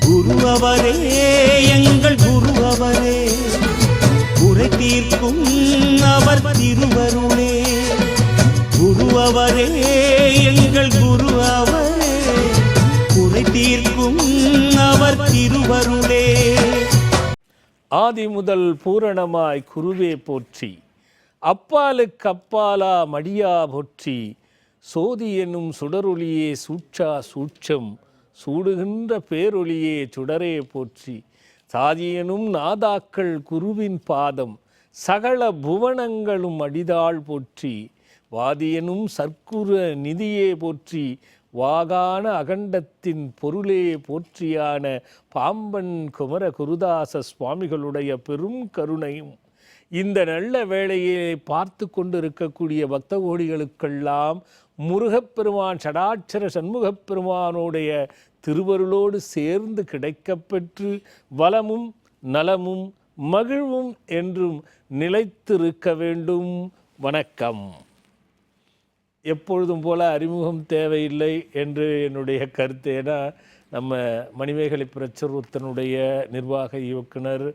குரு அவரே, எங்கள் குரு அவரே, குறை தீர்க்கும் அவர் திருவருளே. குரு அவரே, எங்கள் குரு அவரே, குறை தீர்க்கும் அவர் திருவருளே. ஆதி முதல் பூரணமாய் குருவே போற்றி, அப்பாலுக்கு அப்பாலா மடியா போற்றி, சோதி என்னும் சுடரொளியே சூட்சா சூட்சம், சூடுகின்ற பேரொளியே சுடரே போற்றி, சாதியனும் நாதாக்கள் குருவின் பாதம், சகல புவனங்களும் அடிதாள் போற்றி, வாதியனும் சர்க்குர நிதியே போற்றி, வாகான அகண்டத்தின் பொருளே போற்றியான பாம்பன் குமர குருதாச சுவாமிகளுடைய பெரும் கருணையும் இந்த நல்ல வேளையை பார்த்து கொண்டிருக்கக்கூடிய பக்த கோடிகளுக்கெல்லாம் முருகப்பெருமான் ஷடாட்சர சண்முகப்பெருமானுடைய திருவருளோடு சேர்ந்து கிடைக்கப்பெற்று வளமும் நலமும் மகிழ்வும் என்றும் நிலைத்திருக்க வேண்டும். வணக்கம். எப்பொழுதும் போல அறிமுகம் தேவையில்லை என்று என்னுடைய கருத்து. ஏன்னா நம்ம மணிமேகலை பிரச்சுரத்தினுடைய நிர்வாக இயக்குனர்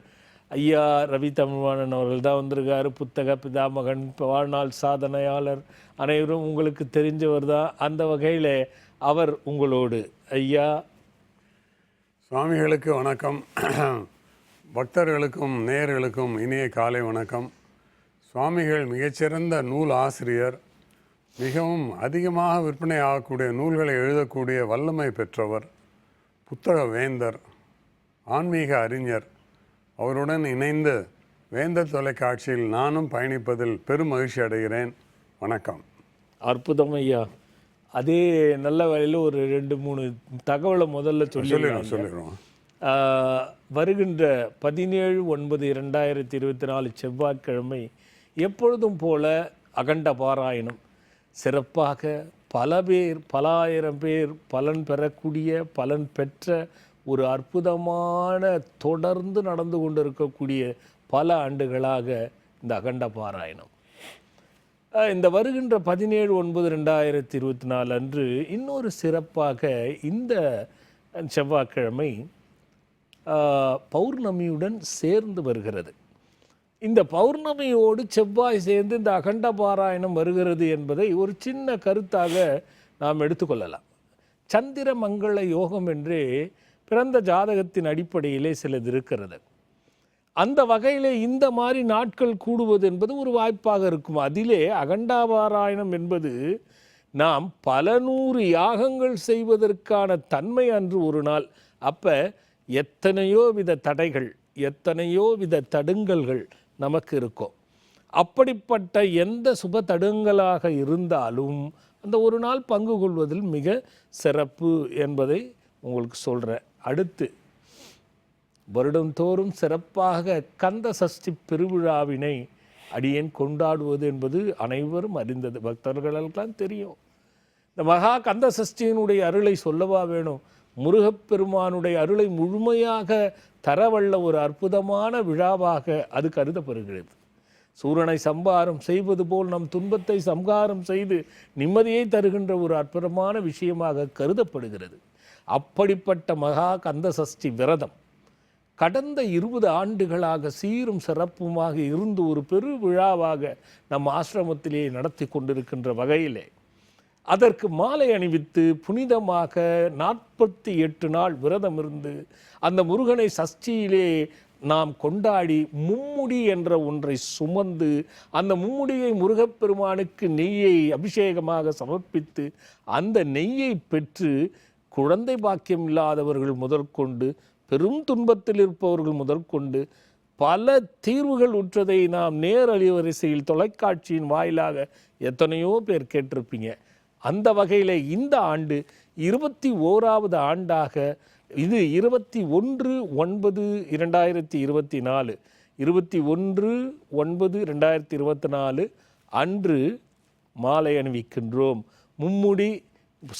ஐயா ரவி தமிழ்வாணன் அவர்கள் தான் வந்திருக்காரு. புத்தக பிதாமகன், வாழ்நாள் சாதனையாளர், அனைவரும் உங்களுக்கு தெரிஞ்சவர் தான். அந்த வகையில் அவர் உங்களோடு. ஐயா சுவாமிகளுக்கு வணக்கம். பக்தர்களுக்கும் நேயர்களுக்கும் இனிய காலை வணக்கம். சுவாமிகள் மிகச்சிறந்த நூல் ஆசிரியர், மிகவும் அதிகமாக விற்பனை ஆகக்கூடிய நூல்களை எழுதக்கூடிய வல்லமை பெற்றவர், புத்தக வேந்தர், ஆன்மீக அறிஞர். அவருடன் இணைந்து வேந்தர் தொலைக்காட்சியில் நானும் பயணிப்பதில் பெரும் மகிழ்ச்சி அடைகிறேன். வணக்கம். அற்புதம் ஐயா. அதே நல்ல வேலையில் ஒரு 2-3 தகவலை முதல்ல சொல்லிடுறோம். வருகின்ற 17/9/2024 செவ்வாய்க்கிழமை எப்பொழுதும் போல அகண்ட பாராயணம் சிறப்பாக பல ஆயிரம் பேர் பலன் பெறக்கூடிய, பலன் பெற்ற ஒரு அற்புதமான தொடர்ந்து நடந்து கொண்டிருக்கக்கூடிய பல ஆண்டுகளாக இந்த அகண்ட பாராயணம். இந்த வருகின்ற 17/9/2024 அன்று இன்னொரு சிறப்பாக இந்த செவ்வாய்க்கிழமை பௌர்ணமியுடன் சேர்ந்து வருகிறது. இந்த பௌர்ணமியோடு செவ்வாய் சேர்ந்து இந்த அகண்ட பாராயணம் வருகிறது என்பதை ஒரு சின்ன கருத்தாக நாம் எடுத்துக்கொள்ளலாம். சந்திர மங்கள யோகம் என்றே பிறந்த ஜாதகத்தின் அடிப்படையிலே சிலது இருக்கிறது. அந்த வகையில் இந்த மாதிரி நாட்கள் கூடுவது என்பது ஒரு வாய்ப்பாக இருக்கும். அதிலே அகண்டாபாராயணம் என்பது நாம் பல 100 யாகங்கள் செய்வதற்கான தன்மை அன்று ஒரு நாள். அப்போ எத்தனையோ வித தடைகள், எத்தனையோ வித தடுங்கல்கள் நமக்கு இருக்கும். அப்படிப்பட்ட எந்த சுப தடுங்கலாக இருந்தாலும் அந்த ஒரு நாள் பங்கு கொள்வதில் மிக சிறப்பு என்பதை உங்களுக்கு சொல்கிறேன். அடுத்து வருடந்தோறும் சிறப்பாக கந்த சஷ்டி பெருவிழாவினை அடியேன் கொண்டாடுவது என்பது அனைவரும் அறிந்தது, பக்தர்களுக்கெல்லாம் தெரியும். இந்த மகா கந்த சஷ்டியினுடைய அருளை சொல்லவா வேணும்? முருகப்பெருமானுடைய அருளை முழுமையாக தரவல்ல ஒரு அற்புதமான விழாவாக அது கருதப்படுகிறது. சூரனை சம்பாரம் செய்வது போல் நம் துன்பத்தை சம்ஹாரம் செய்து நிம்மதியை தருகின்ற ஒரு அற்புதமான விஷயமாக கருதப்படுகிறது. அப்படிப்பட்ட மகா கந்த சஷ்டி விரதம் கடந்த 20 ஆண்டுகளாக சீரும் சிறப்புமாக இருந்து ஒரு பெரு விழாவாக நம் ஆசிரமத்திலே நடத்தி கொண்டிருக்கின்ற வகையிலே அதற்கு மாலை அணிவித்து புனிதமாக 48 நாள் விரதம் இருந்து அந்த முருகனை சஷ்டியிலே நாம் கொண்டாடி மும்முடி என்ற ஒன்றை சுமந்து அந்த மும்முடியை முருகப்பெருமானுக்கு நெய்யை அபிஷேகமாக சமர்ப்பித்து அந்த நெய்யை பெற்று குழந்தை பாக்கியம் இல்லாதவர்கள் முதற்கொண்டு பெரும் துன்பத்தில் இருப்பவர்கள் முதற்கொண்டு பல தீர்வுகள் உற்றதை நாம் நேர் அலைவரிசையில் தொலைக்காட்சியின் வாயிலாக எத்தனையோ பேர் கேட்டிருப்பீங்க. அந்த வகையில் இந்த ஆண்டு 21வது ஆண்டாக இது 21/9/2024 21/9/2024 அன்று மாலை அணிவிக்கின்றோம். மும்முடி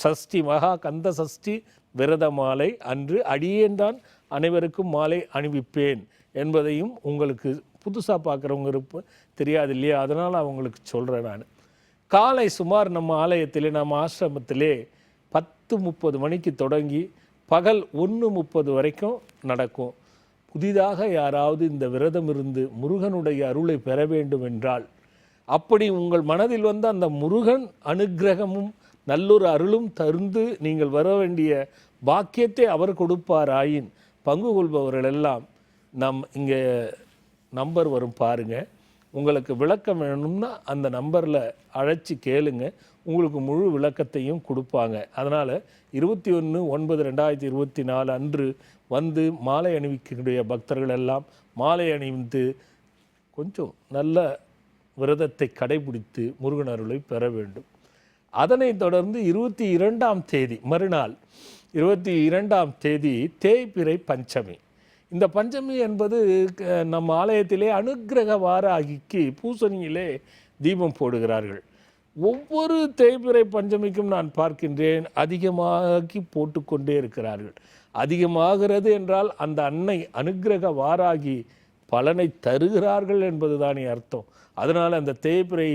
சஷ்டி மகா கந்த சஷ்டி விரத மாலை அன்று அடியேன்தான் அனைவருக்கும் மாலை அணிவிப்பேன் என்பதையும் உங்களுக்கு புதுசாக பார்க்குறவங்க தெரியாது இல்லையா, அதனால் அவங்களுக்கு சொல்கிறேன். நான் காலை சுமார் நம்ம ஆலயத்திலே நம்ம ஆசிரமத்திலே 10:30 மணிக்கு தொடங்கி பகல் 1:30 வரைக்கும் நடக்கும். புதிதாக யாராவது இந்த விரதம் இருந்து முருகனுடைய அருளை பெற வேண்டும் என்றால், அப்படி உங்கள் மனதில் வந்து அந்த முருகன் அனுக்கிரகமும் நல்லொரு அருளும் தருந்து நீங்கள் வர வேண்டிய பாக்கியத்தை அவர் கொடுப்பாராயின் பங்கு கொள்பவர்கள் எல்லாம் இங்கே நம்பர் வரும் பாருங்கள். உங்களுக்கு விளக்கம் வேணும்னா அந்த நம்பரில் அழைச்சி கேளுங்க, உங்களுக்கு முழு விளக்கத்தையும் கொடுப்பாங்க. அதனால் 21/9/2024 அன்று வந்து மாலை அணிவிக்கக்கூடிய பக்தர்கள் எல்லாம் மாலை அணிவித்து கொஞ்சம் நல்ல விரதத்தை கடைபிடித்து முருகன் அருளை பெற வேண்டும். அதனைத் தொடர்ந்து 22ஆம் தேதி மறுநாள் 22ஆம் தேதி தேய்பிறை பஞ்சமி. இந்த பஞ்சமி என்பது நம் ஆலயத்திலே அனுக்கிரக வாராகிக்கு பூசணியிலே தீபம் போடுகிறார்கள். ஒவ்வொரு தேய்பிறை பஞ்சமிக்கும் நான் பார்க்கின்றேன் அதிகமாகி போட்டுக்கொண்டே இருக்கிறார்கள். அதிகமாகிறது என்றால் அந்த அன்னை அனுக்கிரக வாராகி பலனை தருகிறார்கள் என்பதுதானே அர்த்தம். அதனால் அந்த தேய்பிறை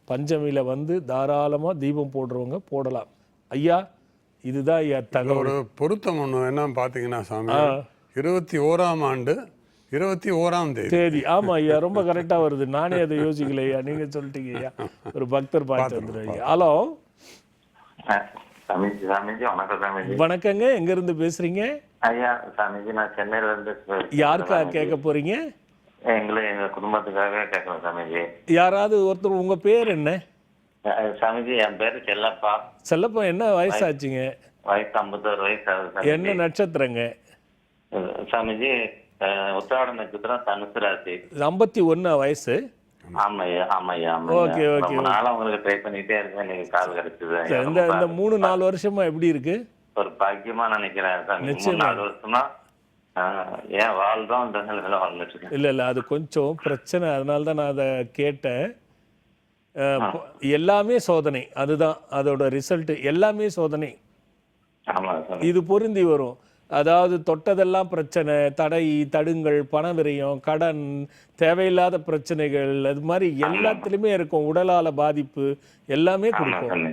பஞ்சமியில் வந்து தாராளமாக தீபம் போடுறவங்க போடலாம். ஐயா, இதுதான் ஐயா தகவல். ஒரு பொருத்தம் ஒன்று என்னன்னு பார்த்தீங்கன்னா சாமி, 21ஆம் ஆண்டு 21ஆம் தேதி. ஆமாம் ஐயா, ரொம்ப கரெக்டாக வருது. நானே அதை யோசிக்கல ஐயா, நீங்கள் சொல்லிட்டீங்க ஐயா. ஒரு பக்தர் பார்த்து வந்துடுங்க. ஹலோ சாமிஜி, வணக்கம் சாமிஜி. வணக்கங்க, எங்கேருந்து பேசுகிறீங்க? ஐயா சாமிஜி, நான் சென்னையிலேருந்து. யாருக்கா கேட்க போகிறீங்க? எங்க குடும்பத்துக்காக கேட்கலாம் சாமிஜி. யாராவது ஒருத்தர், உங்கள் பேர் என்ன? சாமிஜி, என் பேர் செல்லப்பா. செல்லப்பா, என்ன வயசாச்சுங்க? வயசு 51 வயசு ஆகுது. என்ன நட்சத்திரங்க சாமிஜி? உத்திராட நட்சத்திரம், தனுசு ராசி. 51 வயசு? ஆமாய்யா, ஆமாய்யா. Okay okay. ரொம்ப நாளா உங்களுக்கு ட்ரை பண்ணிட்டே இருக்கேன், நீங்க கால் கிடைச்சது. இந்த 3-4 வருஷமா எப்படி இருக்கு? ஒரு பாக்கியமா நினைக்கிறேன் சாமி. 4 வருஷமா ஏன் வாழ்றோம் இந்த நிலையில வாழ்ந்துட்டு இருக்கேன். இல்லை, அது கொஞ்சம் பிரச்சனை, அதனால தான் நான் அதை கேட்டேன். எல்லாமே சோதனை, அதுதான் அதோட ரிசல்ட். எல்லாமே சோதனை. ஆமா சாமி. இது பொருந்தி வரும். அதாவது தொட்டதெல்லாம் பிரச்சனை, தடை, தடுங்கள், பண விரயம், கடன், தேவையில்லாத பிரச்சனைகள், அது மாதிரி எல்லாத்துலேயுமே இருக்கும். உடலால பாதிப்பு எல்லாமே கொடுக்கும்.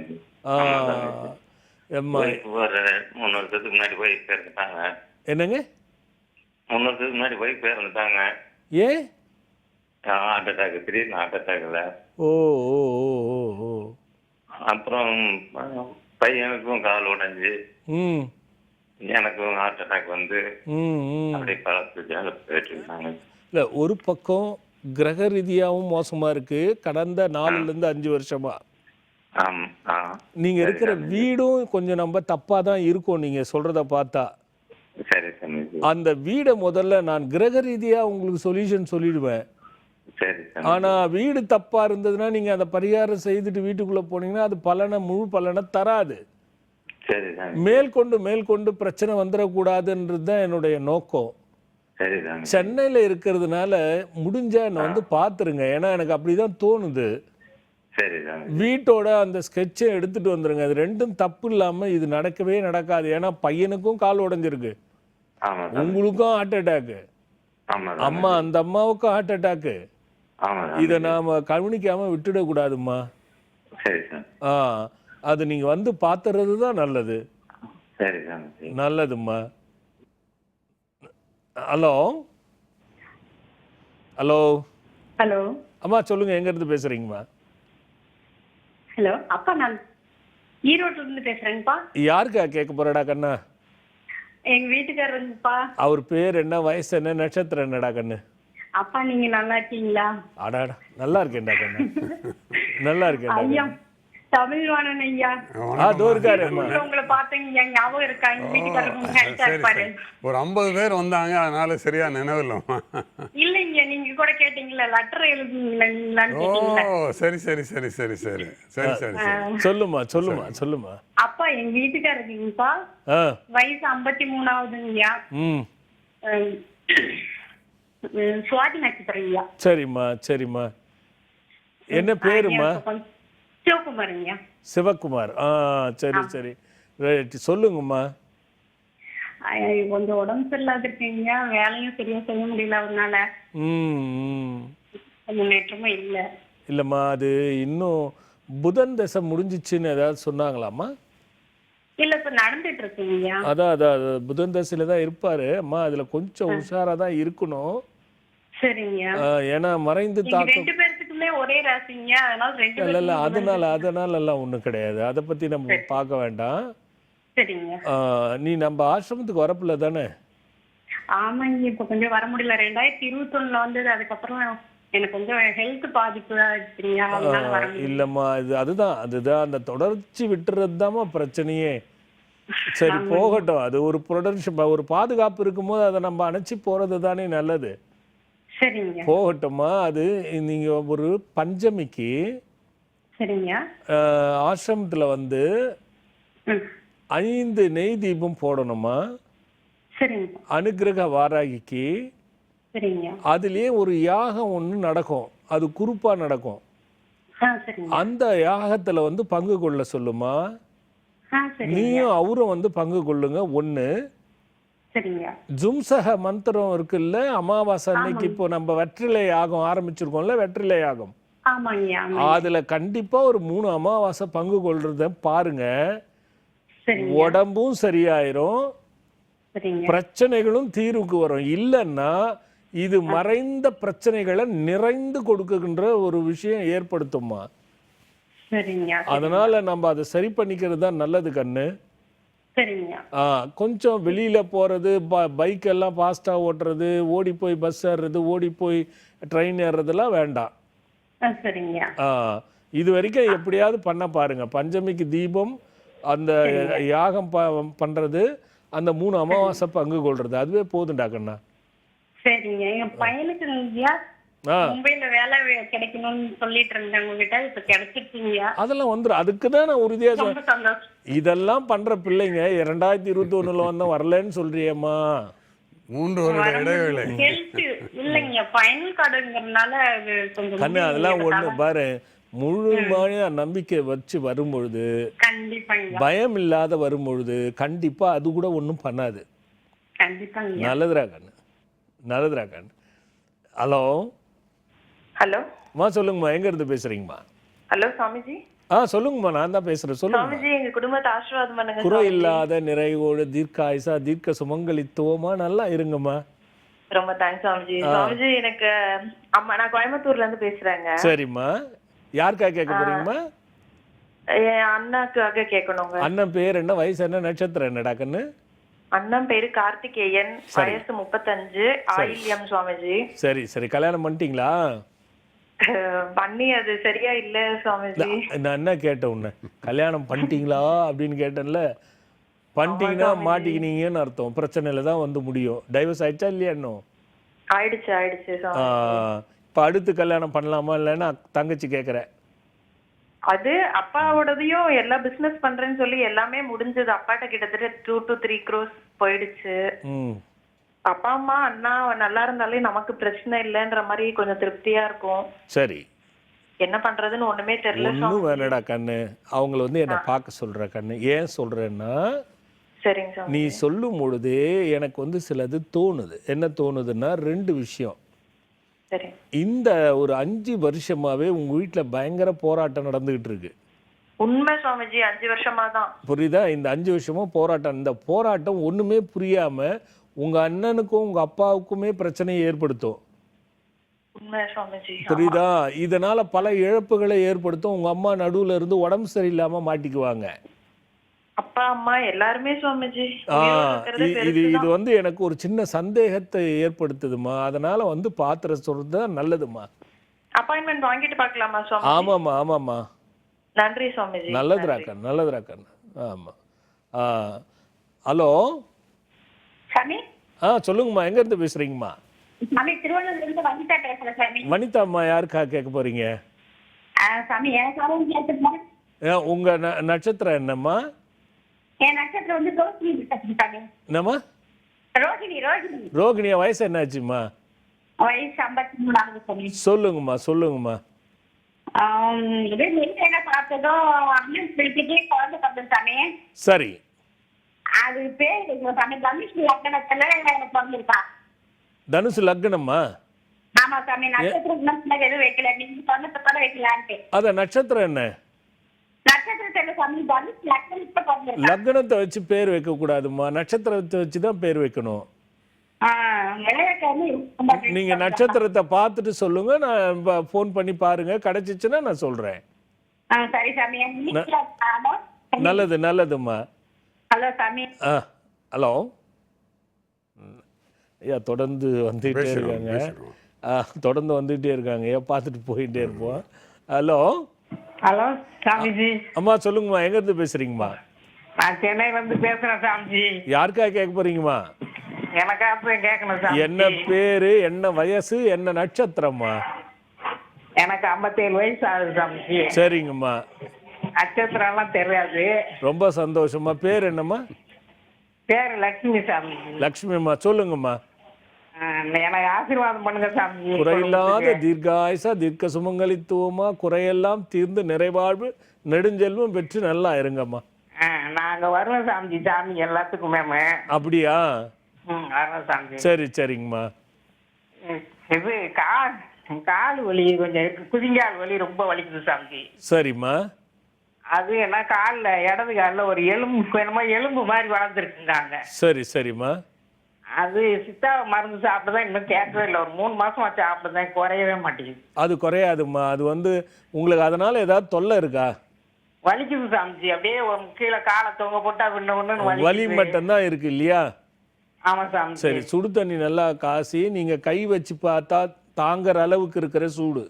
3 வருஷத்துக்கு முன்னாடி போய் பேருந்துட்டாங்க. என்னங்க? 3 வருஷத்துக்கு முன்னாடி போய் பேருந்துட்டாங்க. ஏன்? ஹார்ட் அட்டாக், திடீர்னு ஹார்ட் அட்டாக்ல. ஓ ஓ ஓ ஓ. அப்புறம் பையனுக்கும் கால் உடைஞ்சு, எனக்கும் ஹார்ட் அட்டாக் வந்து அப்படியே பழத்துக்காக போயிட்டு இருக்காங்க. இல்லை, ஒரு பக்கம் கிரக ரீதியாகவும் மோசமாக இருக்குது கடந்த 4-5 வருஷமா. நீங்கள் இருக்கிற வீடும் கொஞ்சம் நம்ம தப்பாக தான் இருக்கும் நீங்கள் சொல்கிறத பார்த்தா. சரி. அந்த வீடை முதல்ல நான் கிரக ரீதியாக உங்களுக்கு சொல்யூஷன் சொல்லிடுவேன். சரி. ஆனால் வீடு தப்பாக இருந்ததுன்னா நீங்கள் அந்த பரிகாரம் செய்துட்டு வீட்டுக்குள்ளே போனீங்கன்னா அது முழு பலனை தராது. சரி. மேற்கொண்டு பிரச்சனை வந்துடக்கூடாதுன்றது தான் என்னுடைய நோக்கம். சரி. சென்னையில் இருக்கிறதுனால முடிஞ்சா என்னை வந்து பார்த்துருங்க, ஏன்னா எனக்கு அப்படிதான் தோணுது. சரி. வீட்டோட அந்த ஸ்கெட்சை எடுத்துட்டு வந்துருங்க. அது ரெண்டும் தப்பு இல்லாமல் இது நடக்கவே நடக்காது. ஏன்னா பையனுக்கும் கால் உடைஞ்சிருக்கு, உங்களுக்கும் ஹார்ட் அட்டாக்கு, அம்மா அந்த அம்மாவுக்கும் ஹார்ட் அட்டாக்கு. இதை நாம் கவனிக்காமல் விட்டுடக்கூடாதும்மா. அது நீங்கள் வந்து பார்த்துறது தான் நல்லது. நல்லதும்மா. ஹலோ ஹலோ ஹலோ அம்மா, சொல்லுங்க, எங்கேருந்து பேசுறீங்கம்மா? ஹலோ அப்பா, நான் ஈரோட்ல இருந்து பேசுறேங்கப்பா. யாருக்கா கேட்க போறடா கண்ணா? எங்க வீட்டுக்காரருங்கப்பா. அவர் பேர் என்ன, வயசு என்ன, நட்சத்திரம் என்னடா கண்ணு? அப்பா, நீங்க நல்லா இருக்கீங்களா? அடாடா, நல்லா இருக்கேன்டா கண்ணு, நல்லா இருக்கேன் ஐயா. தமிழ்வாணன் ஐயா. உங்களை பார்த்தீங்க, ஞாபகம் இருக்கா? எங்க வீட்டுக்காரரு ஒரு 50 பேர் வந்தாங்க, அதனால சரியா நினைவில்லைம்மா. இல்லைங்க, நீங்க கூட கேட்டீங்களா லெட்டர் எழுதுங்களான்னு. சரி. சொல்லுமா. அப்பா, எங்க வீட்டுக்காரருங்கப்பா வயசு 53ஆவதுங்கய்யா. சுவாதி நட்சத்திரம் ஐயா. சரிம்மா. என்ன பேருமா? சிவகுமாருங்க. சிவகுமார். சரி. ரைட், சொல்லுங்கம்மா. கொஞ்சம் உடம்பு சரியில்லாத இருக்கீங்க, வேலையும் சரியா செய்ய முடியல, அதனால முன்னேற்றமும் இல்லம்மா. அது இன்னும் புதன் தசை முடிஞ்சிச்சுன்னு ஏதாவது சொன்னாங்களாம்மா? இல்ல இப்ப நடந்துட்டு இருக்குங்கய்யா. அதான் அதான் அது புதன் தசையில தான் இருப்பாரு அம்மா. அதுல கொஞ்சம் உஷாரா தான் இருக்கணும். சரிங்கய்யா. ஏன்னா மறைந்து நீங்க தாக்கம் 2 பேர்த்துக்குமே ஒரே ராசிங்கய்யா. அதனால 2 இல்ல இல்ல பேருக்கும் அதனால எல்லாம் ஒண்ணும் கிடையாது. அதை பத்தி நம்ம பார்க்க வேண்டாம். சரிங்க. நீ நம்ம ஆசிரமத்துக்கு வரப்பில்ல தானே? ஆமாங்க, இப்ப கொஞ்சம் வர முடியல. 2021 வந்தது. அதுக்கப்புறம் எனக்கு கொஞ்சம் ஹெல்த் பாதிப்பு ஆயிடுச்சுங்க. அதனால வர முடியல. இல்லம்மா அதுதான் அந்த தொடர்ச்சி விட்டுறது பிரச்சனையே. சரி போகட்டும். அது ஒரு ப்ரொடக்ஷன் ஒரு பாதுகாப்பு இருக்கும்போது அதை நம்ம அணைச்சி போறது தானே நல்லது. சரிங்க. போகட்டும்மா. அது நீங்க ஒரு பஞ்சமிக்கு சரிங்க. ஆசிரமத்துல வந்து ம். 5 நெய் தீபம் போடணுமா. சரிங்க. அனுக்கிரக வாராகிக்கு சரிங்க. அதுலயே ஒரு யாகம் ஒன்று நடக்கும். அது குறுப்பா நடக்கும். சரிங்க. அந்த யாகத்துல வந்து பங்கு கொள்ள சொல்லுமா. சரிங்க. நீயும் அவரும் வந்து பங்கு கொள்ளுங்க. 1 சரிங்க. ஜும்சக மந்திரம் இருக்குல்ல, அமாவாசை அன்னைக்கு இப்போ நம்ம வெற்றிலை யாகம் ஆரம்பிச்சிருக்கோம்ல, வெற்றிலை யாகம். ஆமாங்கய்யா. அதுல கண்டிப்பா ஒரு 3 அமாவாசை பங்கு கொள்றத பாருங்க. சரிங்க. உடம்பும் சரியாயிரும், சரிங்க. பிரச்சனைகளும் தீர்வுக்கு வரும். இல்லைன்னா இது மறைந்த பிரச்சனைகளை நிறைந்து கொடுக்கின்ற ஒரு விஷயம் ஏற்படுத்துமா. சரிங்க. அதனால நம்ம அதை சரி பண்ணிக்கிறது தான் நல்லது கண்ணு. சரிங்க. கொஞ்சம் வெளியில போறது, பைக் எல்லாம் ஃபாஸ்டா ஓட்டுறது, ஓடி போய் பஸ் ஏறுறது, ஓடி போய் ட்ரெயின் ஏறுறதெல்லாம் வேண்டாம். சரிங்க. இது வரைக்கும் எப்படியாவது பண்ண பாருங்க. பஞ்சமிக்கு தீபம், அந்த யாகம் பண்றது, அந்த 3 அமாவாசை பங்கு கொள்றது, அதுவே போதும்டா கண்ணா. சரிங்க. என் பையனுக்கு மும்பைல வேலை கிடைக்கணும்னு சொல்லிட்டு இருந்தேன் உங்ககிட்ட. இப்ப கிடைச்சிருக்கீங்க. அதெல்லாம் வந்துடும். அதுக்கு தான் நான் உறுதியா ரொம்ப சந்தோஷம். இதெல்லாம் பண்ற பிள்ளைங்க 2021 வந்தா வரலன்னு சொல்றியம்மா. 3 வருட இடைவேளை. ஹெல்த் இல்லைங்க, ஃபைனல் கார்டுங்கறனால கொஞ்சம் கண்ணு அதெல்லாம் ஒண்ணு பாரு. முழுமையா நம்பிக்கை வச்சு வரும்பொழுது, கண்டிப்பாங்க. பயம் இல்லாத வரும்பொழுது கண்டிப்பா அது கூட ஒன்றும் பண்ணாது. கண்டிப்பாங்க. நல்லதுரா கண்ணு, நல்லதுரா கண்ணு. ஹலோ ஹலோ அம்மா, சொல்லுங்கம்மா. எங்க இருந்து பேசுறீங்கம்மா? ஹலோ சாமிஜி. சொல்லுங்கம்மா. நான் தான் பேசுறேன். சொல்லுங்க. சாமிஜி, எங்க குடும்பத்தை ஆசீர்வாதம் பண்ணுங்க. குறை இல்லாத நிறைவோடு தீர்க்காயுசா தீர்க்க சுமங்கலித்துவமா நல்லா இருங்கம்மா. ரொம்ப தேங்க்ஸ் சாமிஜி. சாமிஜி, எனக்கு நான் கோயம்புத்தூர்ல இருந்து பேசுறேங்க. சரிம்மா. யாருக்காக கேட்க போறீங்கம்மா? என் அண்ணாக்காக கேட்கணுங்க. அண்ணன் பேர் என்ன, வயசு என்ன, நட்சத்திரம் என்னடா கண்ணு? அண்ணன் பேரு கார்த்திகேயன், வயசு 35, ஆயில்யம் சுவாமிஜி. சரி சரி. கல்யாணம் பண்ணிட்டீங்களா? பண்ணி அது சரியா இல்ல சுவாமிஜி. நான் என்ன கேட்டேன் உன்னை, கல்யாணம் பண்ணிட்டீங்களா அப்படின்னு கேட்டேன்ல. பண்ணிட்டீங்கன்னா மாட்டிக்கினீங்கன்னு அர்த்தம். பிரச்சனையில தான் வந்து முடியும். டைவர்ஸ் ஆயிடுச்சா இல்லையா இன்னும்? ஆயிடுச்சு சுவாமி. இப்போ அடுத்து கல்யாணம் பண்ணலாமா இல்லைன்னா தங்கச்சி கேட்குறேன். அது அப்பாவோடதையும் எல்லா பிசினஸ் பண்றேன்னு சொல்லி எல்லாமே முடிஞ்சது. அப்பாட்ட கிட்டத்தட்ட 2 to 3 crores போயிடுச்சு. அப்பா அம்மா அண்ணா நல்லா இருந்தாலே நமக்கு பிரச்சனை இல்லைன்ற மாதிரி கொஞ்சம் திருப்தியா இருக்கும். சரி. என்ன பண்றதுன்னு ஒண்ணுமே தெரியல. ஒன்றும் வேணடா கண்ணு. அவங்கள வந்து என்னை பார்க்க சொல்ற கண்ணு. ஏன் சொல்றேன்னா, சரிங்க சார். நீ சொல்லும் பொழுதே எனக்கு வந்து சிலது தோணுது. என்ன தோணுதுன்னா 2 விஷயம். சரி. இந்த ஒரு 5 வருஷமாவே உங்க வீட்டுல பயங்கர போராட்டம் நடந்துகிட்டு இருக்கு. உண்மை சுவாமிஜி, 5 வருஷமா தான். புரியுதா? இந்த 5 வருஷமா போராட்டம். இந்த போராட்டம் ஒண்ணுமே புரியாம உங்க அண்ணனுக்கும் உங்க அப்பாவுக்குமே பிரச்சனையை ஏற்படுத்தும். உண்மை சுவாமிஜி. புரியுதா? இதனால பல இழப்புகளை ஏற்படுத்தும். உங்க அம்மா நடுவுல இருந்து உடம்பு சரியில்லாம மாட்டிக்குவாங்க. அப்பா அம்மா எல்லாருமே சுவாமிஜி. இது வந்து எனக்கு ஒரு சின்ன சந்தேகத்தை ஏற்படுத்துதுமா. அதனால வந்து பாத்திர சொல்றது நல்லதுமா. அப்பாயின்மெண்ட் வாங்கிட்டு பார்க்கலாமா சுவாமி? ஆமாம்மா ஆமாம்மா. நன்றி சுவாமிஜி. நல்லதுராக்கன் நல்லதுராக்கன். ஆமா. ஹலோ சாமி. சொல்லுங்கம்மா. எங்க இருந்து பேசுறீங்கம்மா? சாமி, திருவள்ளூர்ல இருந்து வனிதா பேசுறேன் சாமி. வனிதா அம்மா, யாருக்காக கேட்க போறீங்க? சாமி, எனக்காகவும் கேட்டுமா? உங்க நட்சத்திரம் என்னம்மா? என் நட்சத்திரம் வந்து ரோஹிணி நட்சத்திரம் சாமி. என்னம்மா? ரோஹிணி. ரோகிணியா? வயசு என்னாச்சுமா? வயசு 53 ஆகுது சாமி. சொல்லுங்கம்மா. இது என்ன பார்த்ததோ அண்ணன் பிடிச்சிட்டே குழந்தை பார்த்தேன் சாமி. சரி. அது பேர் சாமி தனுஷ் லக்னத்துல பிறந்திருக்கா. தனுசு லக்னம்மா? ஆமா சாமி. நட்சத்திரம் எதுவும் வைக்கல. நீங்க சொன்னதை கூட வைக்கலான்ட்டு. அத நட்சத்திரம் என்ன? நட்சத்திரத்துல சாமி தனுஷ் லக்னத்துல பிறந்திருக்கேன். லக்னத்தை வச்சு பேர் வைக்கக்கூடாதும்மா, நட்சத்திரத்தை வச்சு தான் பேர் வைக்கணும். விளையாட்டு ரொம்ப நீங்கள் நட்சத்திரத்தை பார்த்துட்டு சொல்லுங்க, நான் ஃபோன் பண்ணி பாருங்க, கிடைச்சிச்சுன்னா நான் சொல்கிறேன். சரி சாமி. என் வீட்டுல ஹலோ நல்லது நல்லதும்மா. ஹலோ சாமி. ஹலோ ஐயா, தொடர்ந்து வந்துகிட்டே இருக்காங்க. தொடர்ந்து வந்துகிட்டே இருக்காங்க ஐயா, பார்த்துட்டு போயிட்டே இருப்போம். Hello hello Swamiji. அம்மா சொல்லுங்கம்மா, எங்கேருந்து பேசுகிறீங்கம்மா? நான் சென்னையில இருந்து பேசுறேன் சாமிஜி. யாருக்காக கேட்க போறீங்கம்மா? எனக்கா போய் கேட்கணும் சாமி. என்ன பேரு, என்ன வயசு, என்ன நட்சத்திரம்மா? எனக்கு 57 வயசு ஆகுது சாமிஜி. சரிங்கம்மா. நட்சத்திரம் எல்லாம் தெரியாது. ரொம்ப சந்தோஷமா. பேர் என்னம்மா? பேரு லட்சுமி சாமிஜி. லக்ஷ்மிம்மா, சொல்லுங்கம்மா. எனக்கு ஆசீர்வாதம் பண்ணுங்க சாமிஜி. குறையில்லாத தீர்காயுசா, தீர்க்க சுமங்கலித்துவமா, குறையெல்லாம் தீர்ந்து நிறைவாழ்வு நெடுஞ்செல்வம் பெற்று நல்லா இருங்கம்மா. நாங்க வருவோம் சாமிஜி, சாமி எல்லாத்துக்குமே. அப்படியா? வருவோம் சாமிஜி. சரி சரிங்கம்மா. இது கால் வலி கொஞ்சம் இருக்கு, குதிங்கால் வலி ரொம்ப வலிக்குது சாமிஜி. சரிம்மா. அது என்ன காலில் இடது காலில் ஒரு எலும்பு என்னமோ எலும்பு மாதிரி வளர்ந்துருக்குங்க. சரி சரிம்மா. அது சித்தா மருந்து சாப்பிட்டுதான் இன்னும் கேட்கவே இல்லை. ஒரு 3 மாசமா சாப்பிட்டுதான், குறையவே மாட்டேங்குது. அது குறையாதும்மா. அது உங்களுக்கு அதனால ஏதாவது தொல்லை இருக்கா? வலிக்குது சாமிஜி. அப்படியே ஒரு கீழே காலை தொங்க போட்டா ஒண்ணு வலி மட்டும்தான் இருக்கு இல்லையா? ஆமா சாமிஜி. சரி, சுடு தண்ணி நல்லா காசி நீங்க கை வச்சு பார்த்தா தாங்குற அளவுக்கு இருக்கிற சூடு.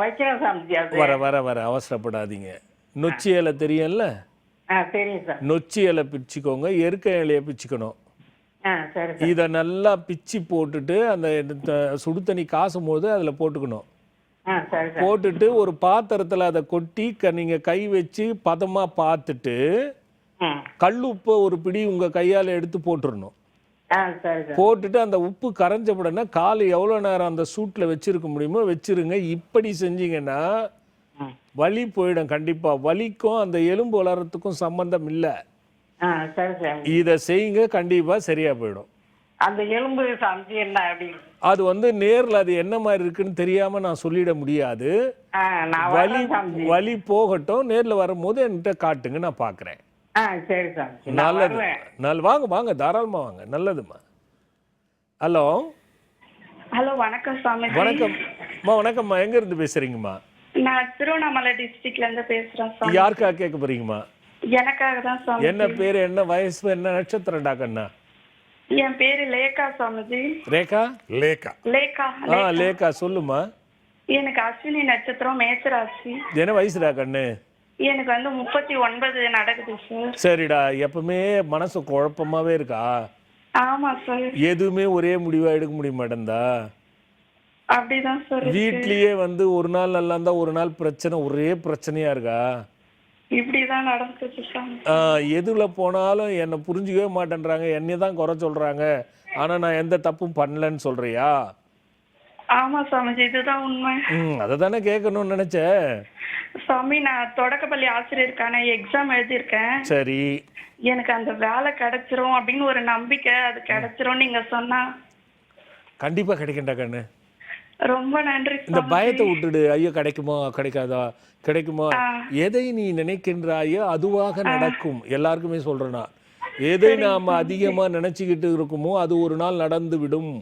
வைக்கிறேன் சாமிஜி. அது வர வர வர அவசரப்படாதீங்க. நொச்சி இலை தெரியும்ல? தெரியும் சார். நொச்சி இலை பிச்சுக்கோங்க, எருக்க இலையை பிச்சுக்கணும். சரி. இதை நல்லா பிச்சு போட்டுட்டு அந்த சுடு தண்ணி காசும் போது அதில் போட்டுக்கணும். சரி. போட்டுட்டு ஒரு பாத்திரத்தில் அதை கொட்டி நீங்கள் கை வச்சு பதமாக பார்த்துட்டு கல் உப்பை ஒரு பிடி உங்கள் கையால் எடுத்து போட்டுடணும். சரி. போட்டுட்டு அந்த உப்பு கரைஞ்சப்படனா கால் எவ்வளோ நேரம் அந்த சூட்டில் வச்சிருக்க முடியுமோ வச்சிருங்க. இப்படி செஞ்சீங்கன்னா வலி போயிடும். கண்டிப்பாக வலிக்கும் அந்த எலும்பு வளர்றதுக்கும் சம்பந்தம் இல்லை. சரி சாமி. இதை செய்யுங்க, கண்டிப்பாக சரியா போயிடும். அந்த எலும்பு சாமிஜி என்ன அப்படி? அது நேரில் அது என்ன மாதிரி இருக்குன்னு தெரியாம நான் சொல்லிட முடியாது. வலி போகட்டும், நேரில் வரும்போது என்கிட்ட காட்டுங்க, நான் பார்க்குறேன். சரி சாமி. நல்லது. வாங்க வாங்க, தாராளமாக வாங்க. நல்லதும்மா. ஹலோ ஹலோ வணக்கம் சாமி. வணக்கம்மா. வணக்கம்மா. எங்கேருந்து பேசுகிறீங்கம்மா? நான் திருவண்ணாமலை டிஸ்ட்ரிக்ட்ல இருந்து பேசுறேன் சாமி. யாருக்காக கேட்க போறீங்கம்மா? எனக்காக தான் சாமி. என்ன பேரு, என்ன வயசு, என்ன நட்சத்திரம் டாக்கண்ணா? என் பேரு லேகா சாமிஜி. ரேகா? லேகா. லேகா. லேகா, சொல்லுமா. எனக்கு அஸ்வினி நட்சத்திரம், மேசராசி. என்ன வயசுடா கண்ணு? எனக்கு 39 நடக்குது சார். சரிடா. எப்பவுமே மனசு குழப்பமாவே இருக்கா? ஆமா சார். எதுவுமே ஒரே முடிவா எடுக்க முடிய மாட்டேந்தா? அப்படிதான் சார். வீட்லயே ஒரு நாள் நல்லா இருந்தா ஒரு நாள் பிரச்சனை, ஒரே பிரச்சனையா இருக்கா? இப்படிதான் நடந்துச்சு சாமி. எதுல போனாலும் என்னை புரிஞ்சுக்கவே மாட்டேன்றாங்க, என்னைய தான் குறை சொல்றாங்க, ஆனா நான் எந்த தப்பும் பண்ணலன்னு சொல்றியா? ஆமா சாமிஜி, இதுதான் உண்மை. அதை தானே கேட்கணும்னு நினைச்சேன் சாமி. நான் தொடக்கப்பள்ளி ஆசிரியருக்கான எக்ஸாம் எழுதியிருக்கேன். சரி. எனக்கு அந்த வேலை கிடைச்சிரும் அப்படின்னு ஒரு நம்பிக்கை. அது கிடைச்சிரும் நீங்க சொன்னா. கண்டிப்பா கிடைக்கண்டா கண்ணு. ரொம்ப நன்றி. இந்த பயத்தை விட்டுடு. ஐயோ கிடைக்குமா கிடைக்காதா, கிடைக்குமா, எதை நீ நினைக்கின்றாயோ அதுவாக நடக்கும். எல்லாருக்குமே சொல்றேன்னா, எதை நாம அதிகமா நினைச்சுக்கிட்டு இருக்குமோ அது ஒரு நாள் நடந்து விடும்.